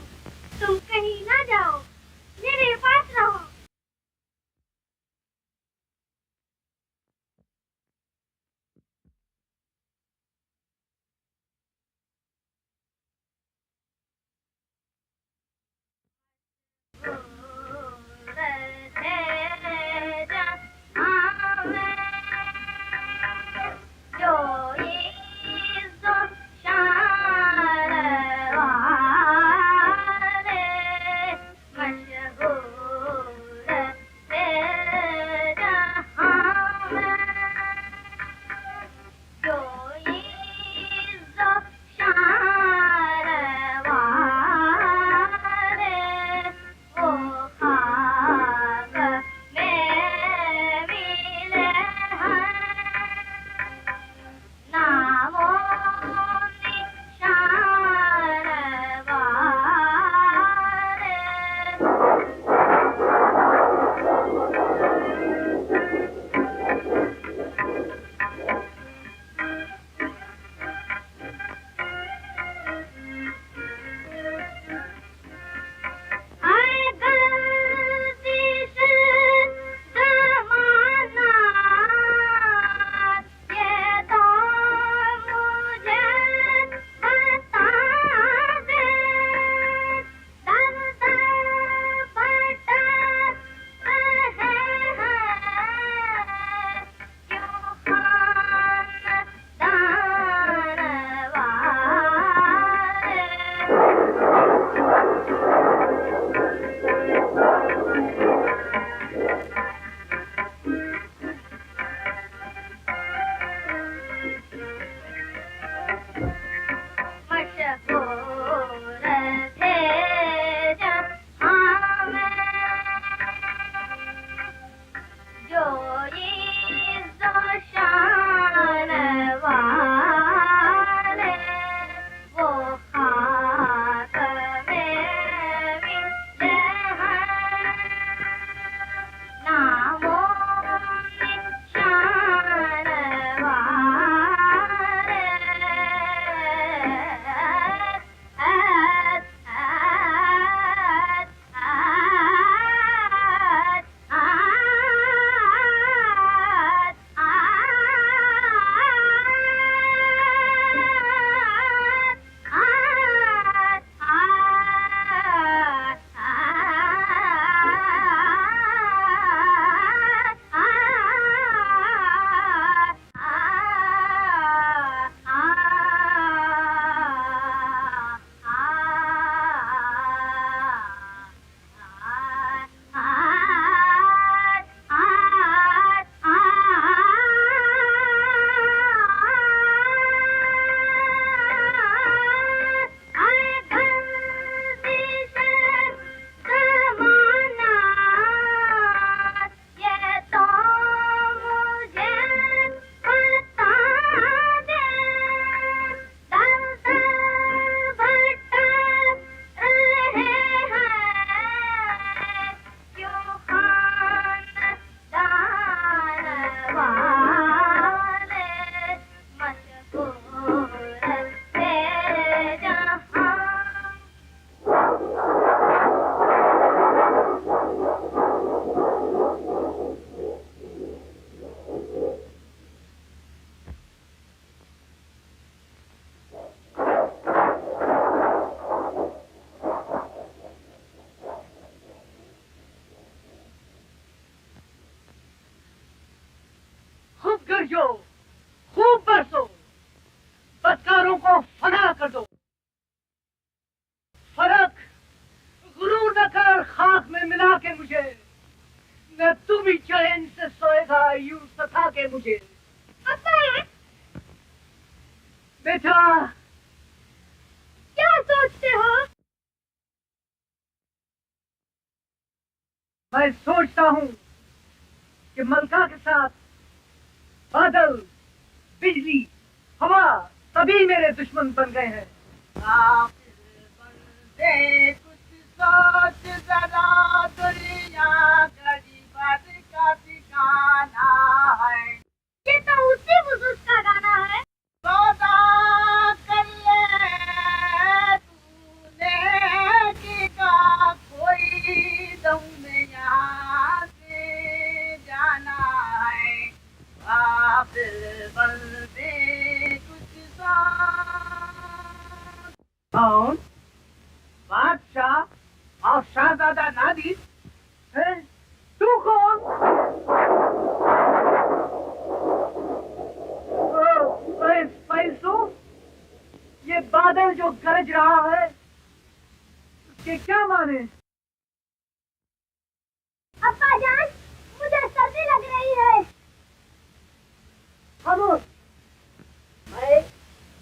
तुम कहीं ना जाओ, मेरे पास रहो। खूब बरसो, बदकारों को फना कर दो। फर्क गुरूर न कर खाक में मिला के मुझे, न तू भी चैन से सोएगा यूं सता के मुझे। बेटा क्या सोचते हो? मैं सोचता हूँ कि मलका के साथ बादल, बिजली, हवा सभी मेरे दुश्मन बन गए हैं। बंदे कुछ सोच जरा, दुनिया गरीबत का ठिकाना है। ये तो उसी बुजुर्ग का गाना है। सौदा कर ले जो गरज रहा है उसके क्या माने? अब्बा जान, मुझे सर्दी लग रही है। खामोश, मैं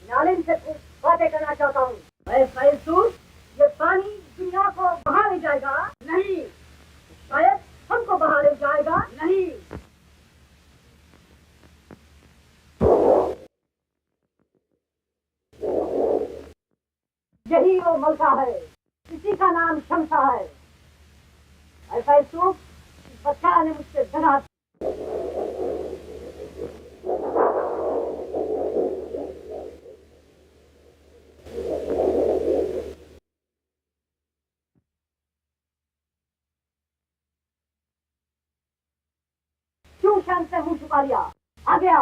नालिन से कुछ बातें करना चाहता हूँ। मैं फैलसूफ, ये पानी दुनिया को बहा ले जाएगा नहीं, शायद हमको बहा ले जाएगा नहीं। यही वो मलका है, इसी का नाम शमसा है। ऐ फैलसूफ, इस बच्चा ने मुझसे डरा। क्यों शान से मुंह छुपा लिया? आ गया,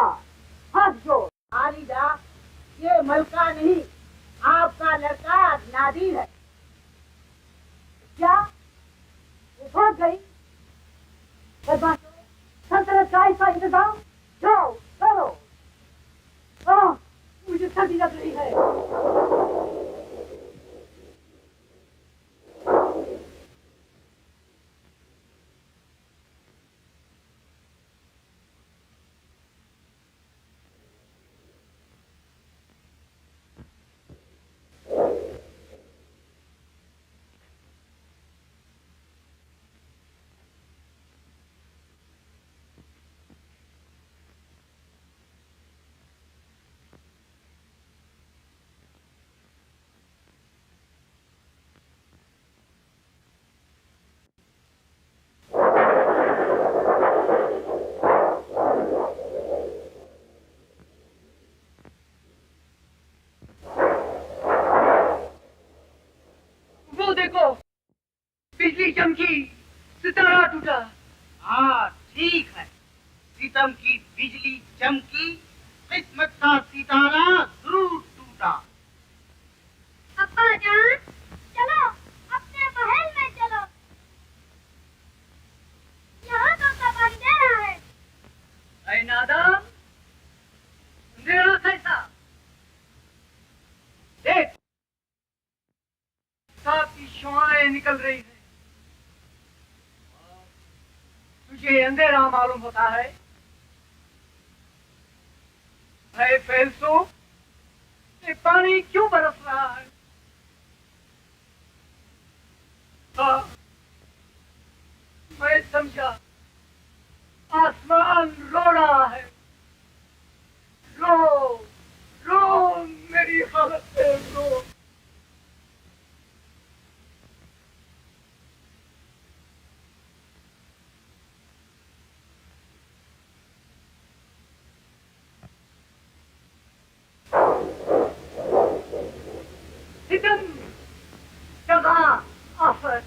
हाथ जोड़। आलिदा, ये मलका नहीं, आपका लड़का नादिर है। क्या वो भाग गई? बदमाशों, सल्तनत का ऐसा इंतजाम, जाओ करो। मुझे सर्दी लग रही है। बिजली चमकी, सितारा टूटा। हाँ ठीक है, सितम की बिजली चमकी, किस्मत का सितारा जरूर टूटा। अब्बा जान, चलो अपने महल में चलो। यहाँ तो सब अंधेरा है। ऐ नादान, अंधेरा कैसा? देख, काफी शुआएं निकल रही है। तुझे अंधेरा मालूम होता है? है फैलसूफ, ये पानी क्यों बरस रहा है? हाँ, मैं समझा, आसमान रो रहा है। रो, रो मेरी हालत पे रो। सितम, जगह, आफत,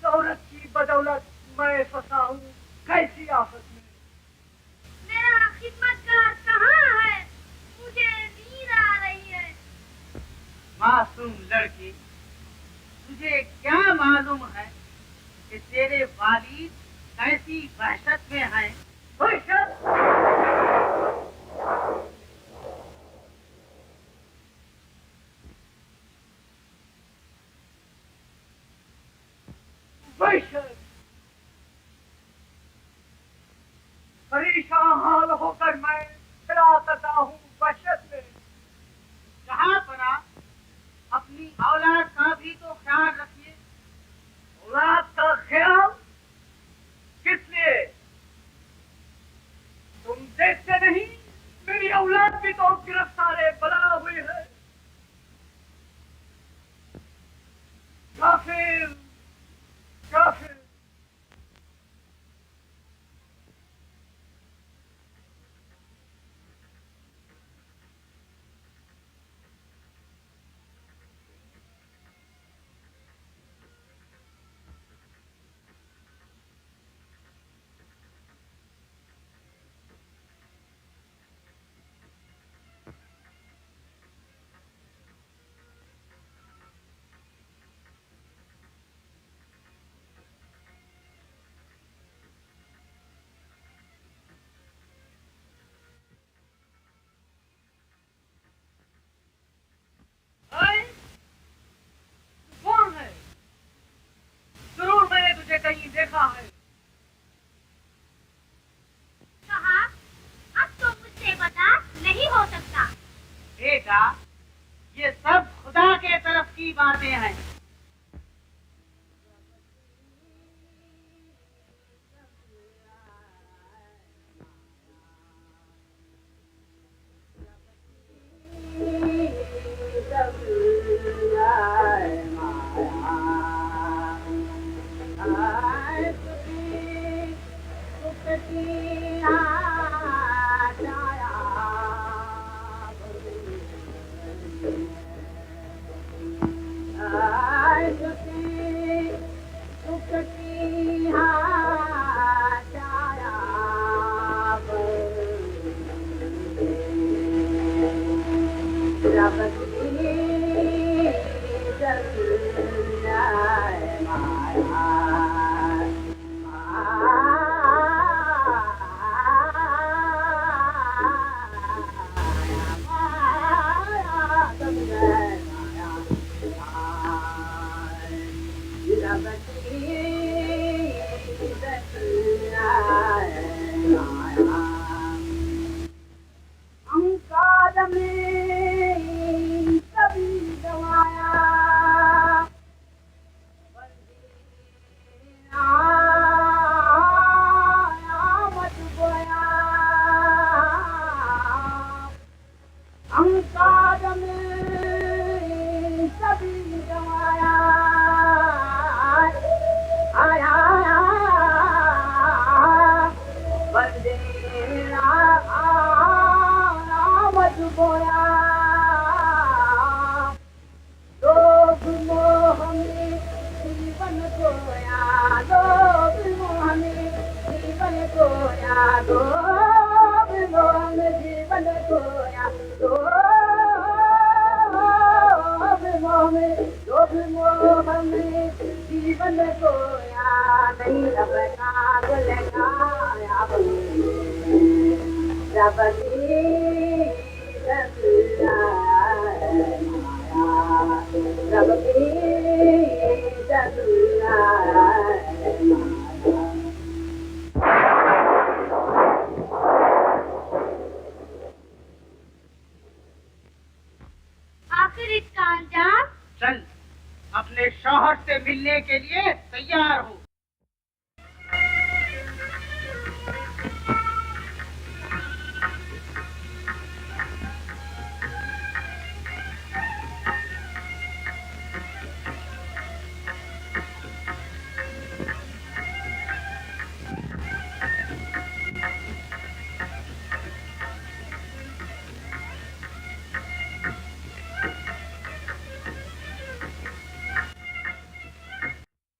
दौलत की बदौलत मैं फंसा हूँ कैसी आफत में। मेरा खिदमतगार कहाँ है? मुझे नींद आ रही है। मासूम लड़की, तुझे क्या मालूम है कि तेरे वालिद कैसी वहशत में हैं? परेशान हाल होकर मैं फिरा करता हूँ वहशत में। जहाँ पना, अपनी औलाद का भी तो ख्याल रखिए। औलाद का ख्याल किस लिए? तुम देखते नहीं, मेरी औलाद भी तो गिरफ्तार बना हुई है। काफिर, काफिर। अहंकार में कभी गवाया मत बोया अहंकार में कभी गवाया आया बंदेरा मत बोया लोभ मोह में जीवन खोया लोभ मोह में जीवन खोया लोभ मोह में जीवन खोया लोभ मोह में जीवन खोया नहीं रब नाग लगाया रब की रब की आखिर इसका अंजाम चल अपने शौहर से मिलने के लिए तैयार हो।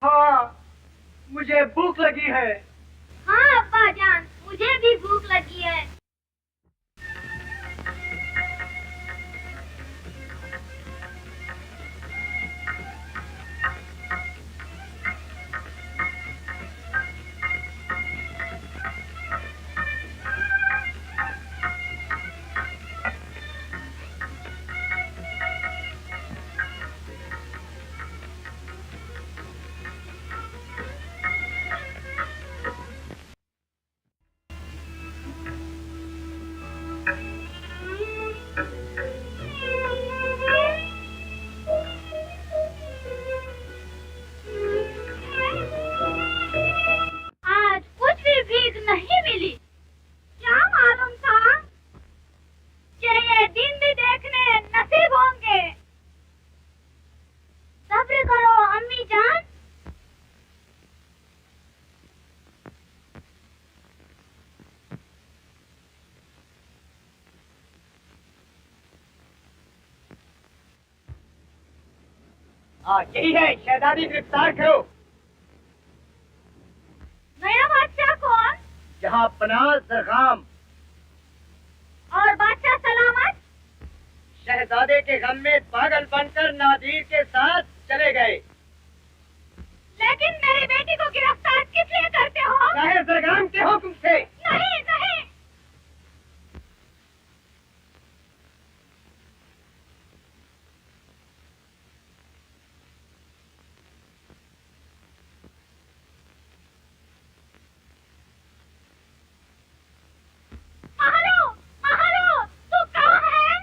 हाँ, मुझे भूख लगी है। हाँ अब्बा जान, मुझे भी भूख लगी है। आज कुछ भी भीख नहीं मिली। क्या मालूम था कि ये दिन भी देखने नसीब होंगे। सब्र करो अम्मी जान। हाँ, यही है, शहजादी गिरफ्तार करो। नया बादशाह कौन? जहाँ पनाह जरगाम। और बादशाह सलामत? शहजादे के गम में पागल बनकर नादिर के साथ चले गए। लेकिन मेरी बेटी को गिरफ्तार किस लिए करते हो? शाह जरगाम के हुक्म से। नहीं नहीं, महारो महारो, तू कहाँ है?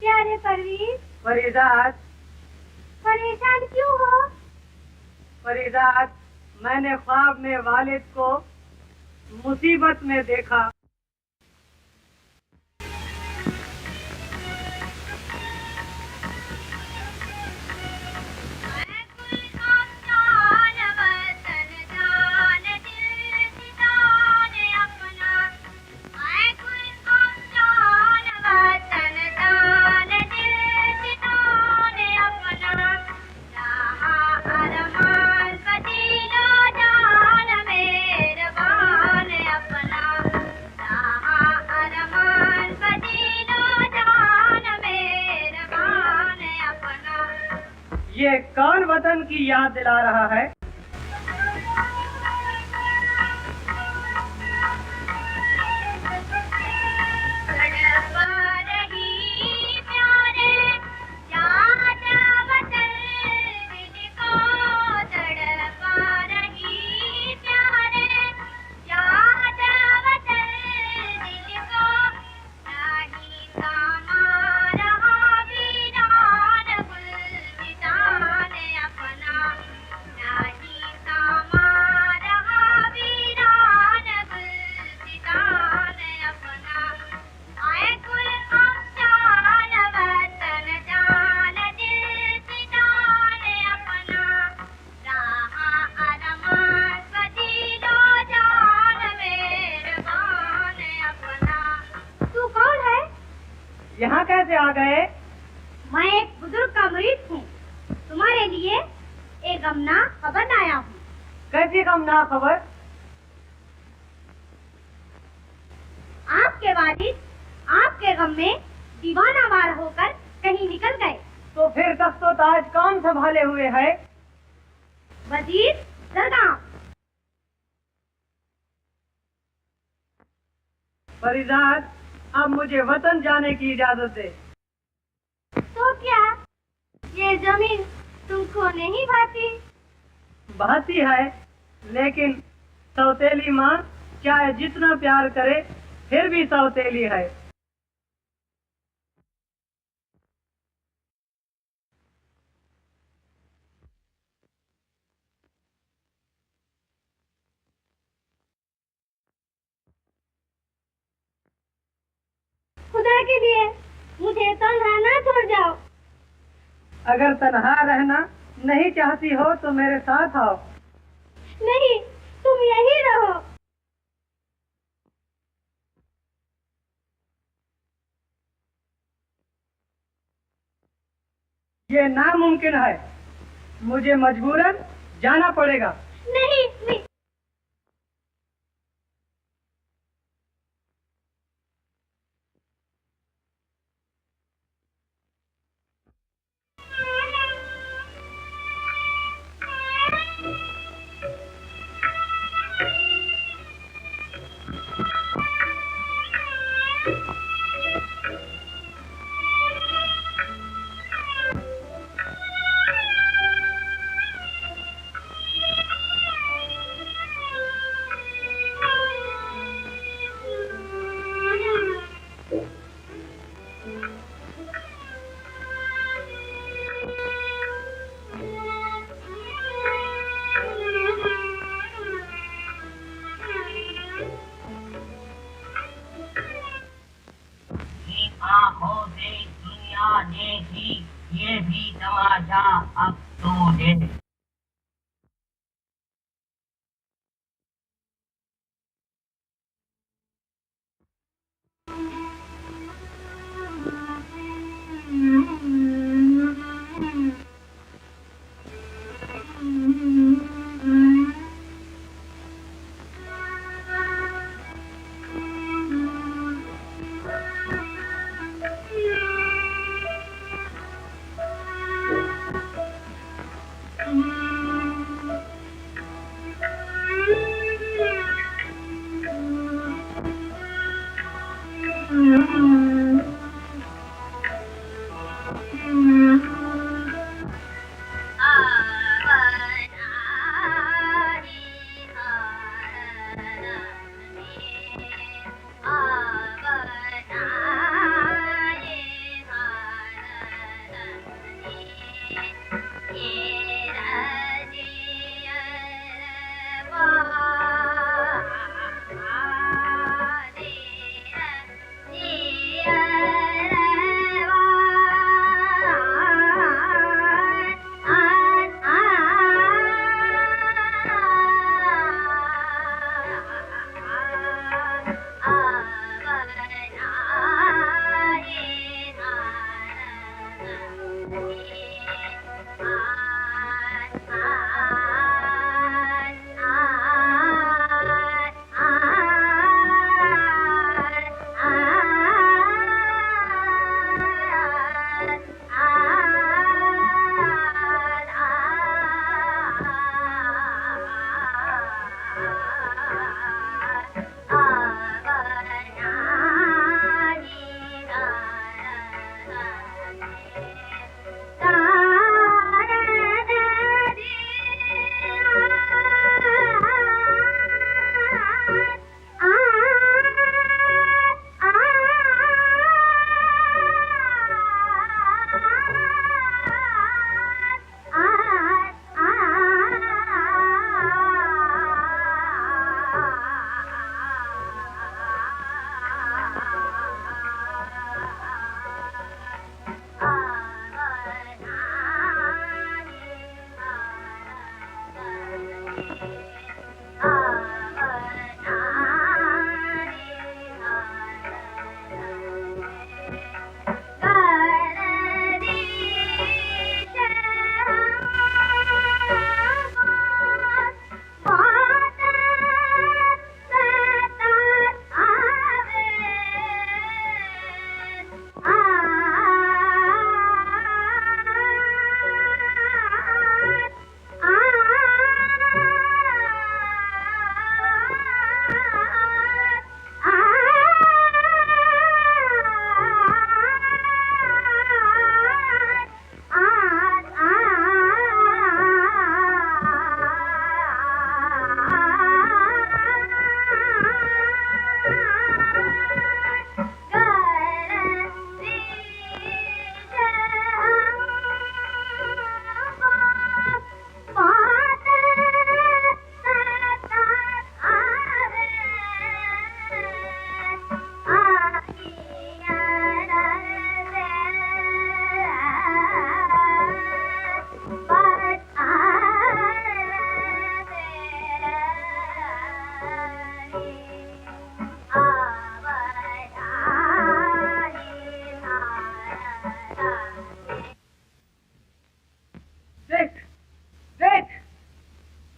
प्यारे परवीन, फरीदाद, परेशान क्यों हो? फरीदाद, मैंने ख्वाब में वालिद को मुसीबत में देखा। ये कौन वतन की याद दिला रहा है? यहाँ कैसे आ गए? मैं एक बुजुर्ग का मरीज हूँ। तुम्हारे लिए एक गमना खबर आया हूँ। कैसी गमना खबर? आपके वालिद आपके गम में दीवाना वार होकर कहीं निकल गए। तो फिर तख्तो ताज कौन संभाले हुए है? वजीर दरगाह। फरीदाद, अब मुझे वतन जाने की इजाजत दे। तो क्या ये जमीन तुमको नहीं भाती? भाती है, लेकिन सौतेली माँ चाहे जितना प्यार करे फिर भी सौतेली है। खुदा के लिए मुझे तन्हा ना छोड़ जाओ। अगर तन्हा रहना नहीं चाहती हो तो मेरे साथ आओ। नहीं, तुम यही रहो। ये नामुमकिन है, मुझे मजबूरन जाना पड़ेगा। नहीं, नहीं।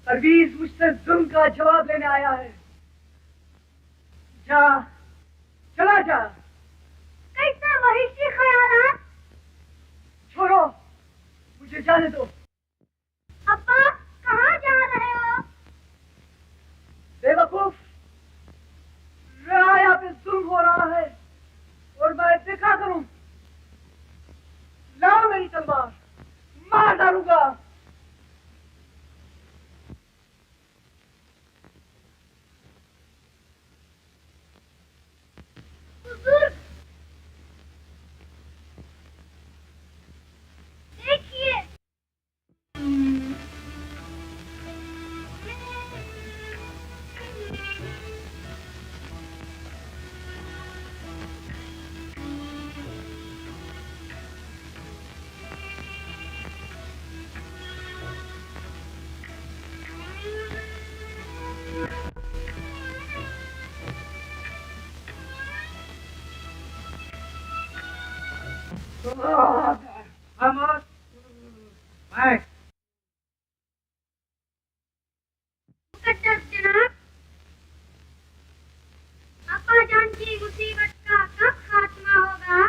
परवीज मुझसे जुल्म का जवाब लेने आया है। जा, चला जा। कैसे वहिशी ख्यालात? छोड़ो, मुझे जाने दो। अब्बा, कहाँ जा रहे हो? बेवकूफ, राया पे जुल्म हो रहा है और मैं देखा करूं। लाओ मेरी तलवार, मार डालूंगा। हुजूर, देखिए। Vamos. Vai. मुकद्दस जनाब, अब्बा जान की मुसीबत का कब खात्मा होगा?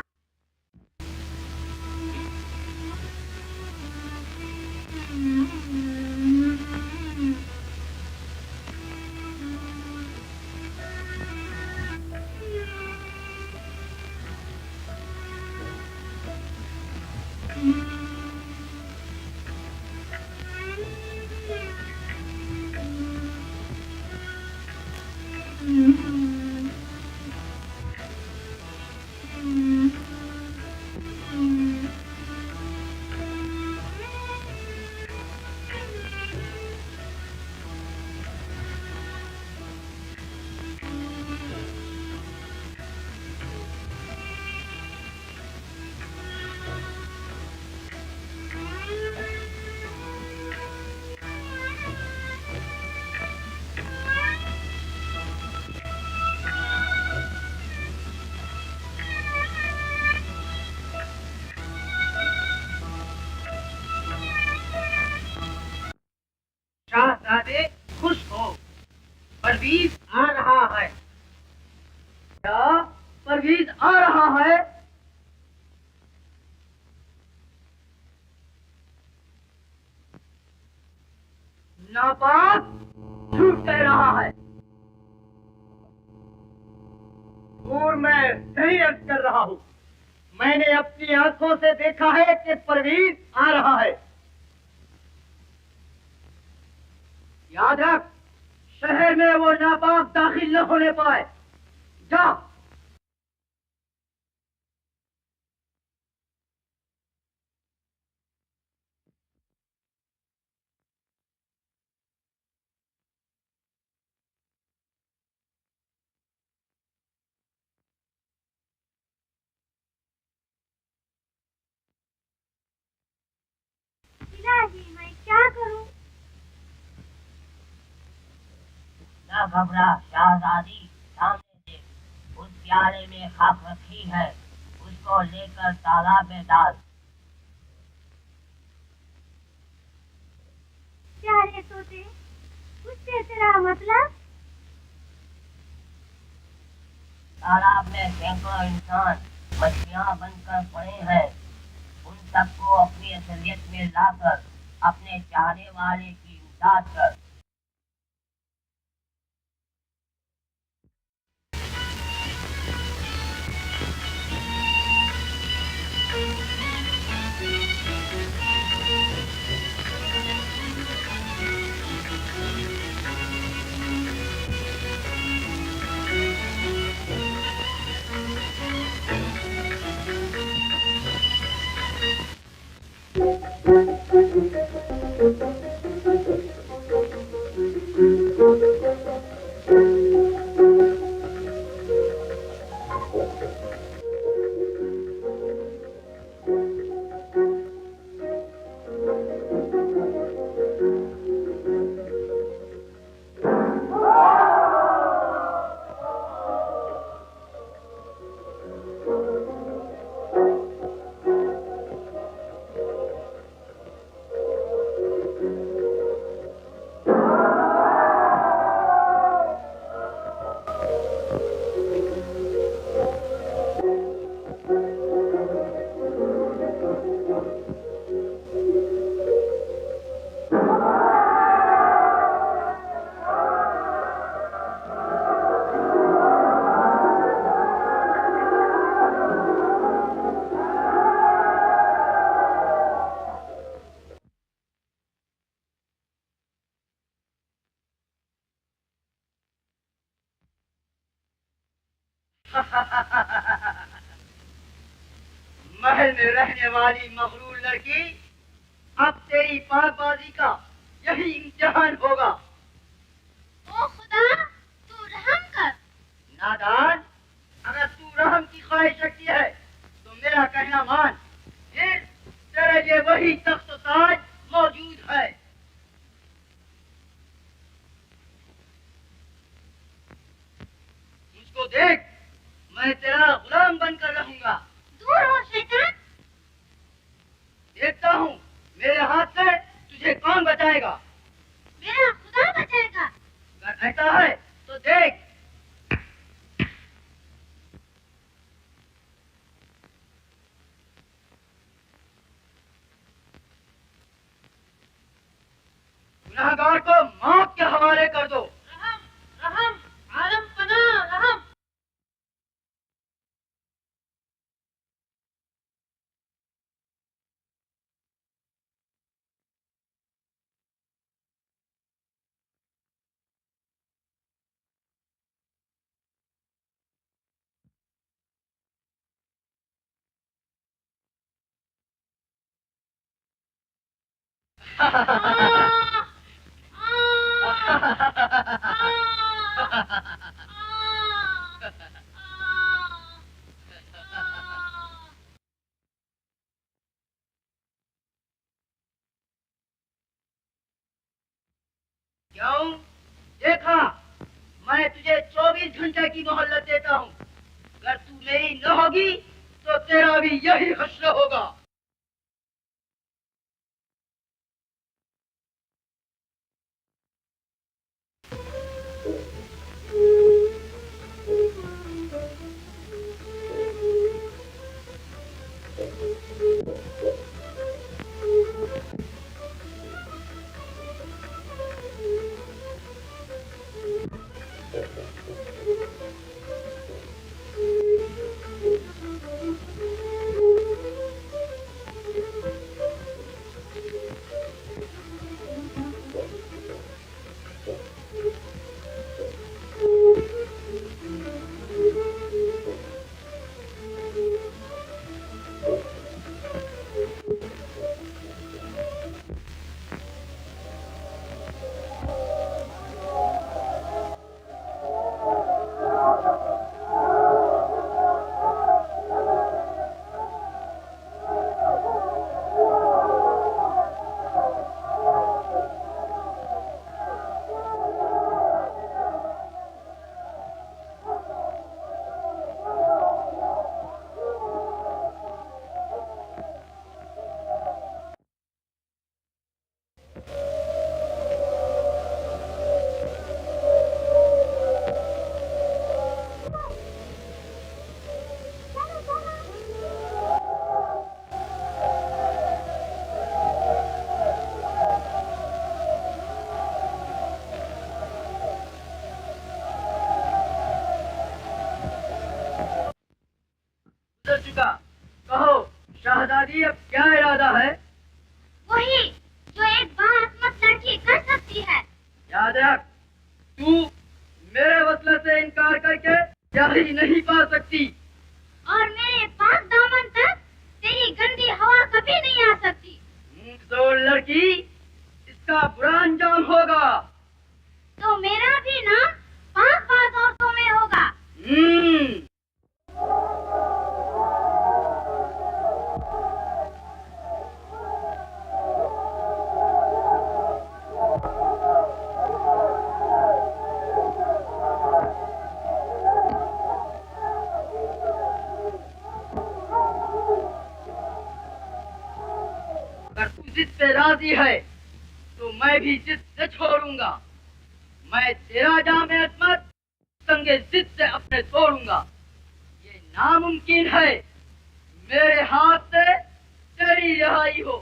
शहजादे खुश हो, परवीज आ रहा है। क्या परवीज आ रहा है? नापाक झूठ कह रहा है। और मैं सही अर्ज कर रहा हूं। मैंने अपनी आंखों से देखा है कि परवीज आ रहा है। याद रख, शहर में वो नापाक दाखिल न होने पाए। जा। इलाही, मैं क्या करूं? न घबरा शहजादी, सामने देख, उस प्याले में खाक रखी है, उसको लेकर तालाब में डाल। प्यारे तोते, उससे तेरा मतलब? तालाब में सैकड़ों इंसान मछलियां बनकर पड़े हैं। उन सबको अपनी असलियत में लाकर अपने चाहने वाले की इमदाद कर। महल में रहने वाली मगरूर लड़की, अब तेरी पाकबाजी का यही इम्तिहान होगा। ओ खुदा, तू रहम कर। नादान, अगर तू रहम की ख्वाहिश रखती है तो मेरा कहना मान, फिर तेरे लिए वही तख्त ताज मौजूद है। मुझको देख, मैं तेरा गुलाम बनकर रहूंगा। दूर हो शैतान। देखता हूँ मेरे हाथ से तुझे कौन बचाएगा। मेरा खुदा बचाएगा। अगर ऐसा है तो देख। गुनाहगार को मौत के हवाले कर दो। रहम, रहम, आलम पनाह, रहम। क्यों? देखा, मैं तुझे 24 घंटे की मोहलत देता हूँ। अगर तू मेरी न होगी तो तेरा भी यही हश्र होगा। गुजर चुका, कहो शहजादी अब क्या इरादा है? वही जो एक बाअज़मत लड़की कर सकती है। याद रख, तू मेरे वसले से इनकार करके यही नहीं पा सकती। और मेरे पास दामन तक तेरी गंदी हवा कभी नहीं आ सकती। तो लड़की, इसका बुरा अंजाम होगा। तो मेरा भी नाम पाकबाज औरतों में होगा। अगर तू जिद पे राजी है तो मैं भी जिद न छोड़ूंगा। मैं तेरा जाम अज़मत संगे जिद से अपने तोड़ूंगा। ये नामुमकिन है मेरे हाथ से तेरी रिहाई हो।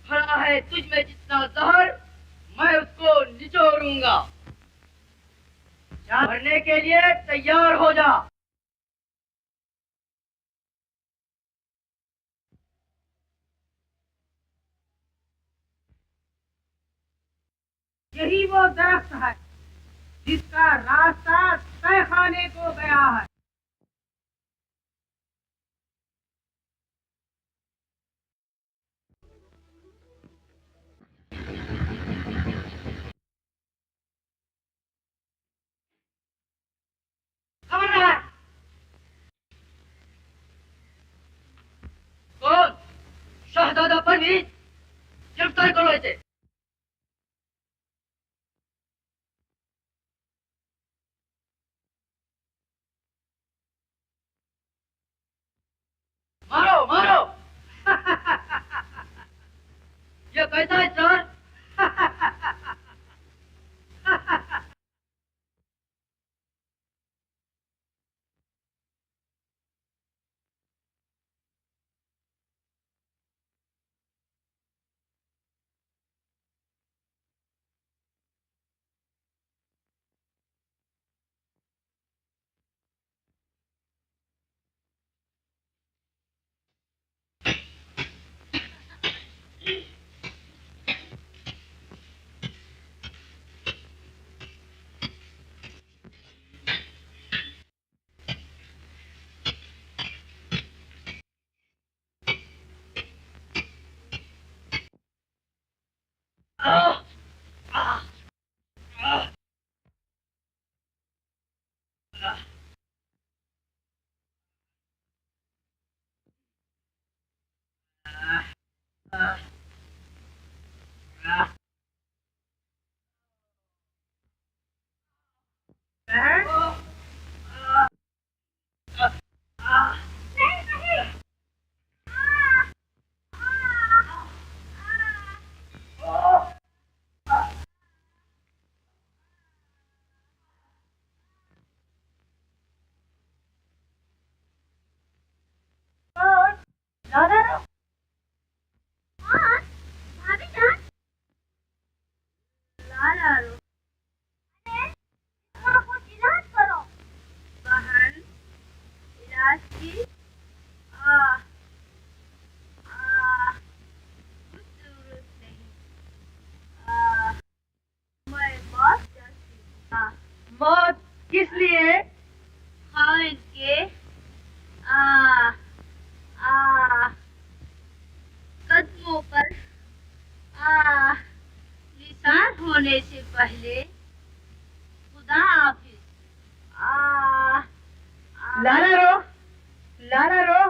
भरा है तुझ में जितना जहर, मैं उसको निचोड़ूंगा। जान भरने के लिए तैयार हो जा। यही वो दरख्त है जिसका रास्ता तहखाने को गया है। परवीज गिरफ्तार करो इसे। मारो मारो। ये कैसा है सर? मौत किस लिए? खालिद के आ आ कदमों पर निसार होने से पहले खुदा हाफिज। लाला रो, लाला रो।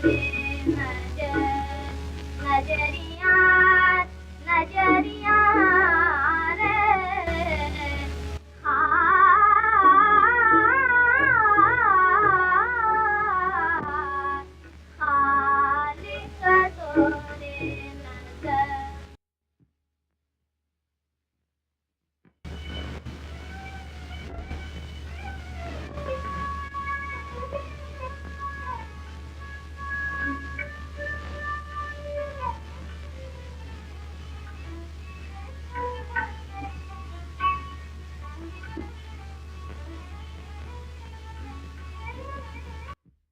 नजरिया नजरिया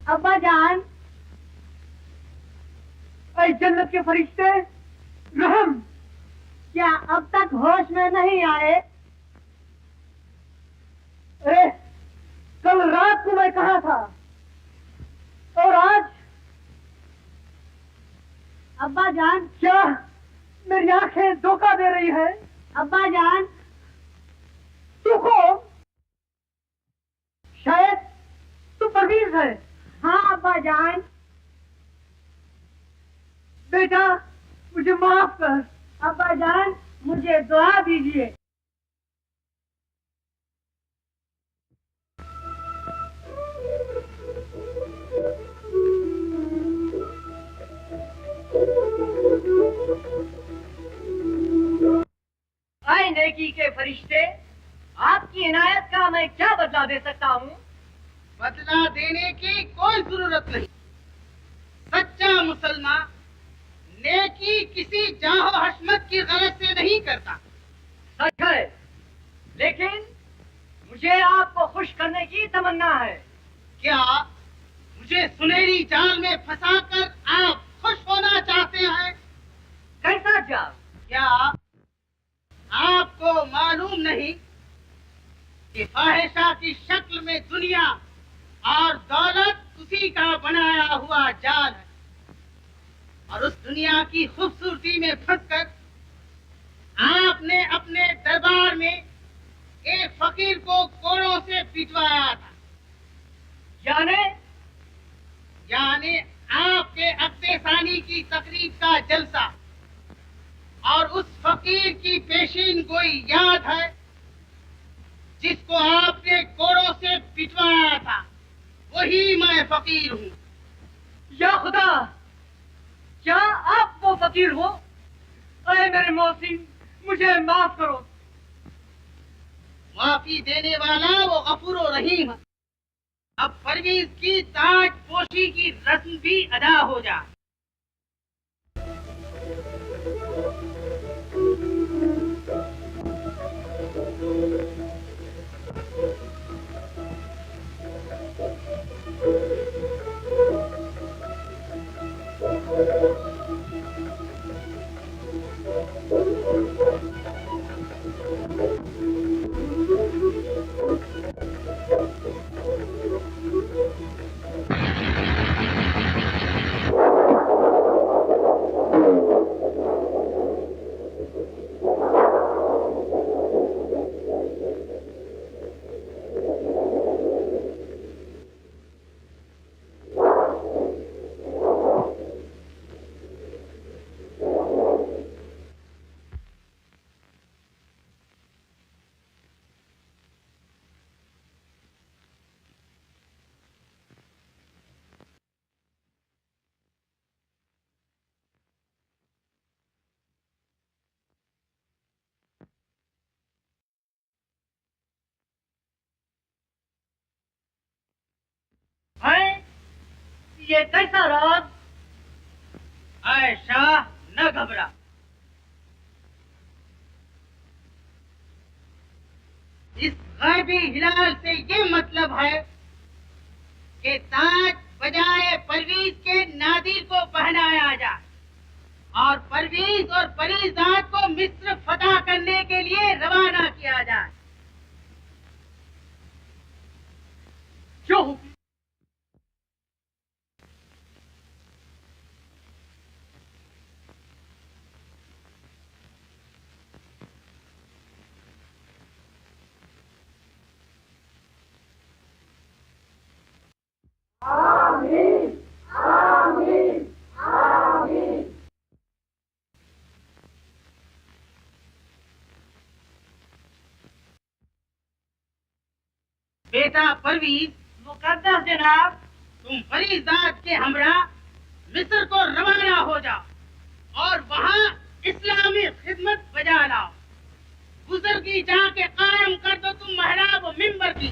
अब्बा जान, ऐ जन्नत के फरिश्ते, रहम, क्या अब तक होश में नहीं आए? अरे कल रात को मैं कहा था और आज? अब्बा जान, क्या मेरी आंखें धोखा दे रही है? अब्बा जान, तू कौन? शायद तू परवीज है। हाँ अब्बा जान। बेटा मुझे माफ कर। अब्बा जान मुझे दुआ दीजिए। आए नेकी के फरिश्ते, आपकी इनायत का मैं क्या बदला दे सकता हूँ? बदला देने की कोई जरूरत नहीं। सच्चा मुसलमान नेकी किसी जाहो हशमत की गरज से नहीं करता। सच है, लेकिन मुझे आपको खुश करने की तमन्ना है। क्या मुझे सुनहरी जाल में फंसाकर आप खुश होना चाहते हैं? कैसा जाल? क्या आपको मालूम नहीं कि फाहिशा की शक्ल में दुनिया और दौलत उसी का बनाया हुआ जाल है, और उस दुनिया की खूबसूरती में फंसकर आपने अपने दरबार में एक फकीर को कोड़ों से पिटवाया था। यानी आपके अक्तेसानी की तकरीब का जलसा, और उस फकीर की पेशीन गोई याद है जिसको आपने कोड़ों से पिटवाया था? वही मैं फकीर हूँ। या खुदा, क्या आप वो फकीर हो? अरे मेरे मौसी, मुझे माफ करो। माफी देने वाला वो गफूर रहीम है। अब परवीज की ताज पोशी की रस्म भी अदा हो जाए। ये कैसा राज? ऐ शाह, न घबरा। इस गैबी हिलाल से ये मतलब है कि ताज बजाय परवीज के नादिर को पहनाया जाए और परवीज और परीजात को मिस्र फतह करने के लिए रवाना किया जाए। जो आमीन, आमीन। बेटा परवीज, मुकद्दस जनाब। तुम फरीदाद के हमरा मिस्र को रवाना हो जाओ और वहाँ इस्लामी खिदमत बजा लाओ। बुजुर्गी जाके कायम कर दो तुम महराब मिंबर की।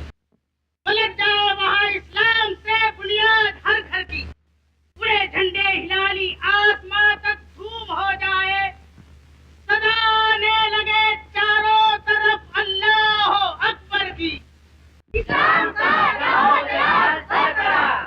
पलट जाओ वहाँ इस्लाम से बुनियाद हर घर की। पूरे झंडे हिलाली आसमां तक धूम हो जाए। सदाने लगे चारों तरफ अल्लाह अकबर की। इस्लाम का लाहौर बरकरार।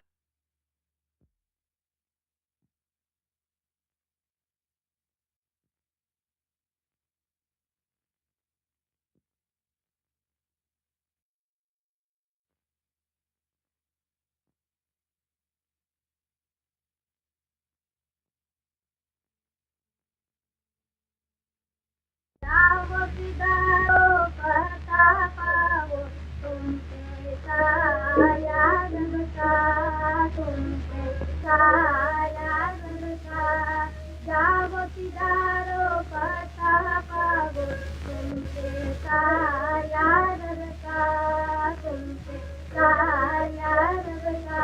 जाओ किदारो पता पाओ तुमसे साया रबका, तुमसे साया रबका। जाओ किदारो पता पाओ तुमसे साया रबका, तुमसे साया रबका।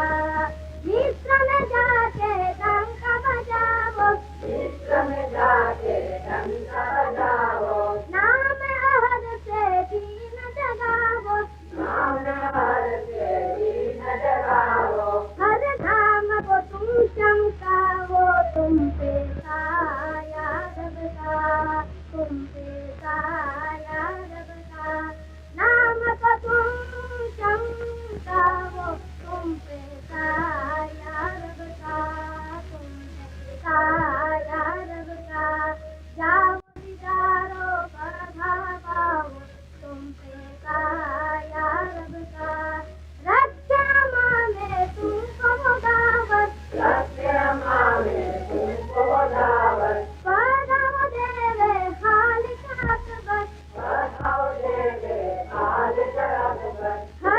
मिस्र में जाके डंका बजाओ, मिस्र में जाके डंका बजाओ। नाम अहद से दीन जगाओ, नाम अहद से दीन जगाओ। हर धाम को तुम चमकाओ, तुम पे साया रबका, तुम पे साया रबका। नाम को तुम चमकाओ, तुम पे साया रबका, तुम पे साया रबका। जाओ दीदारो बधा पाओ तुम पे साया रबका। रक्षा मांगे तुमको दावत, रक्षा मांगे तुमको दावत। बधाओ देवे खालिक अकबर, बधाओ देवे खालिक अकबर। है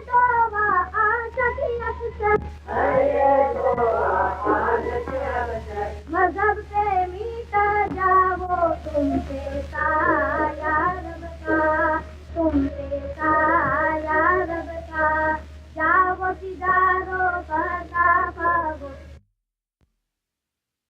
दुआ आशिकी अफसर, है दुआ आशिकी अफसर। मजहब से मीटा जाओ तुम पे साया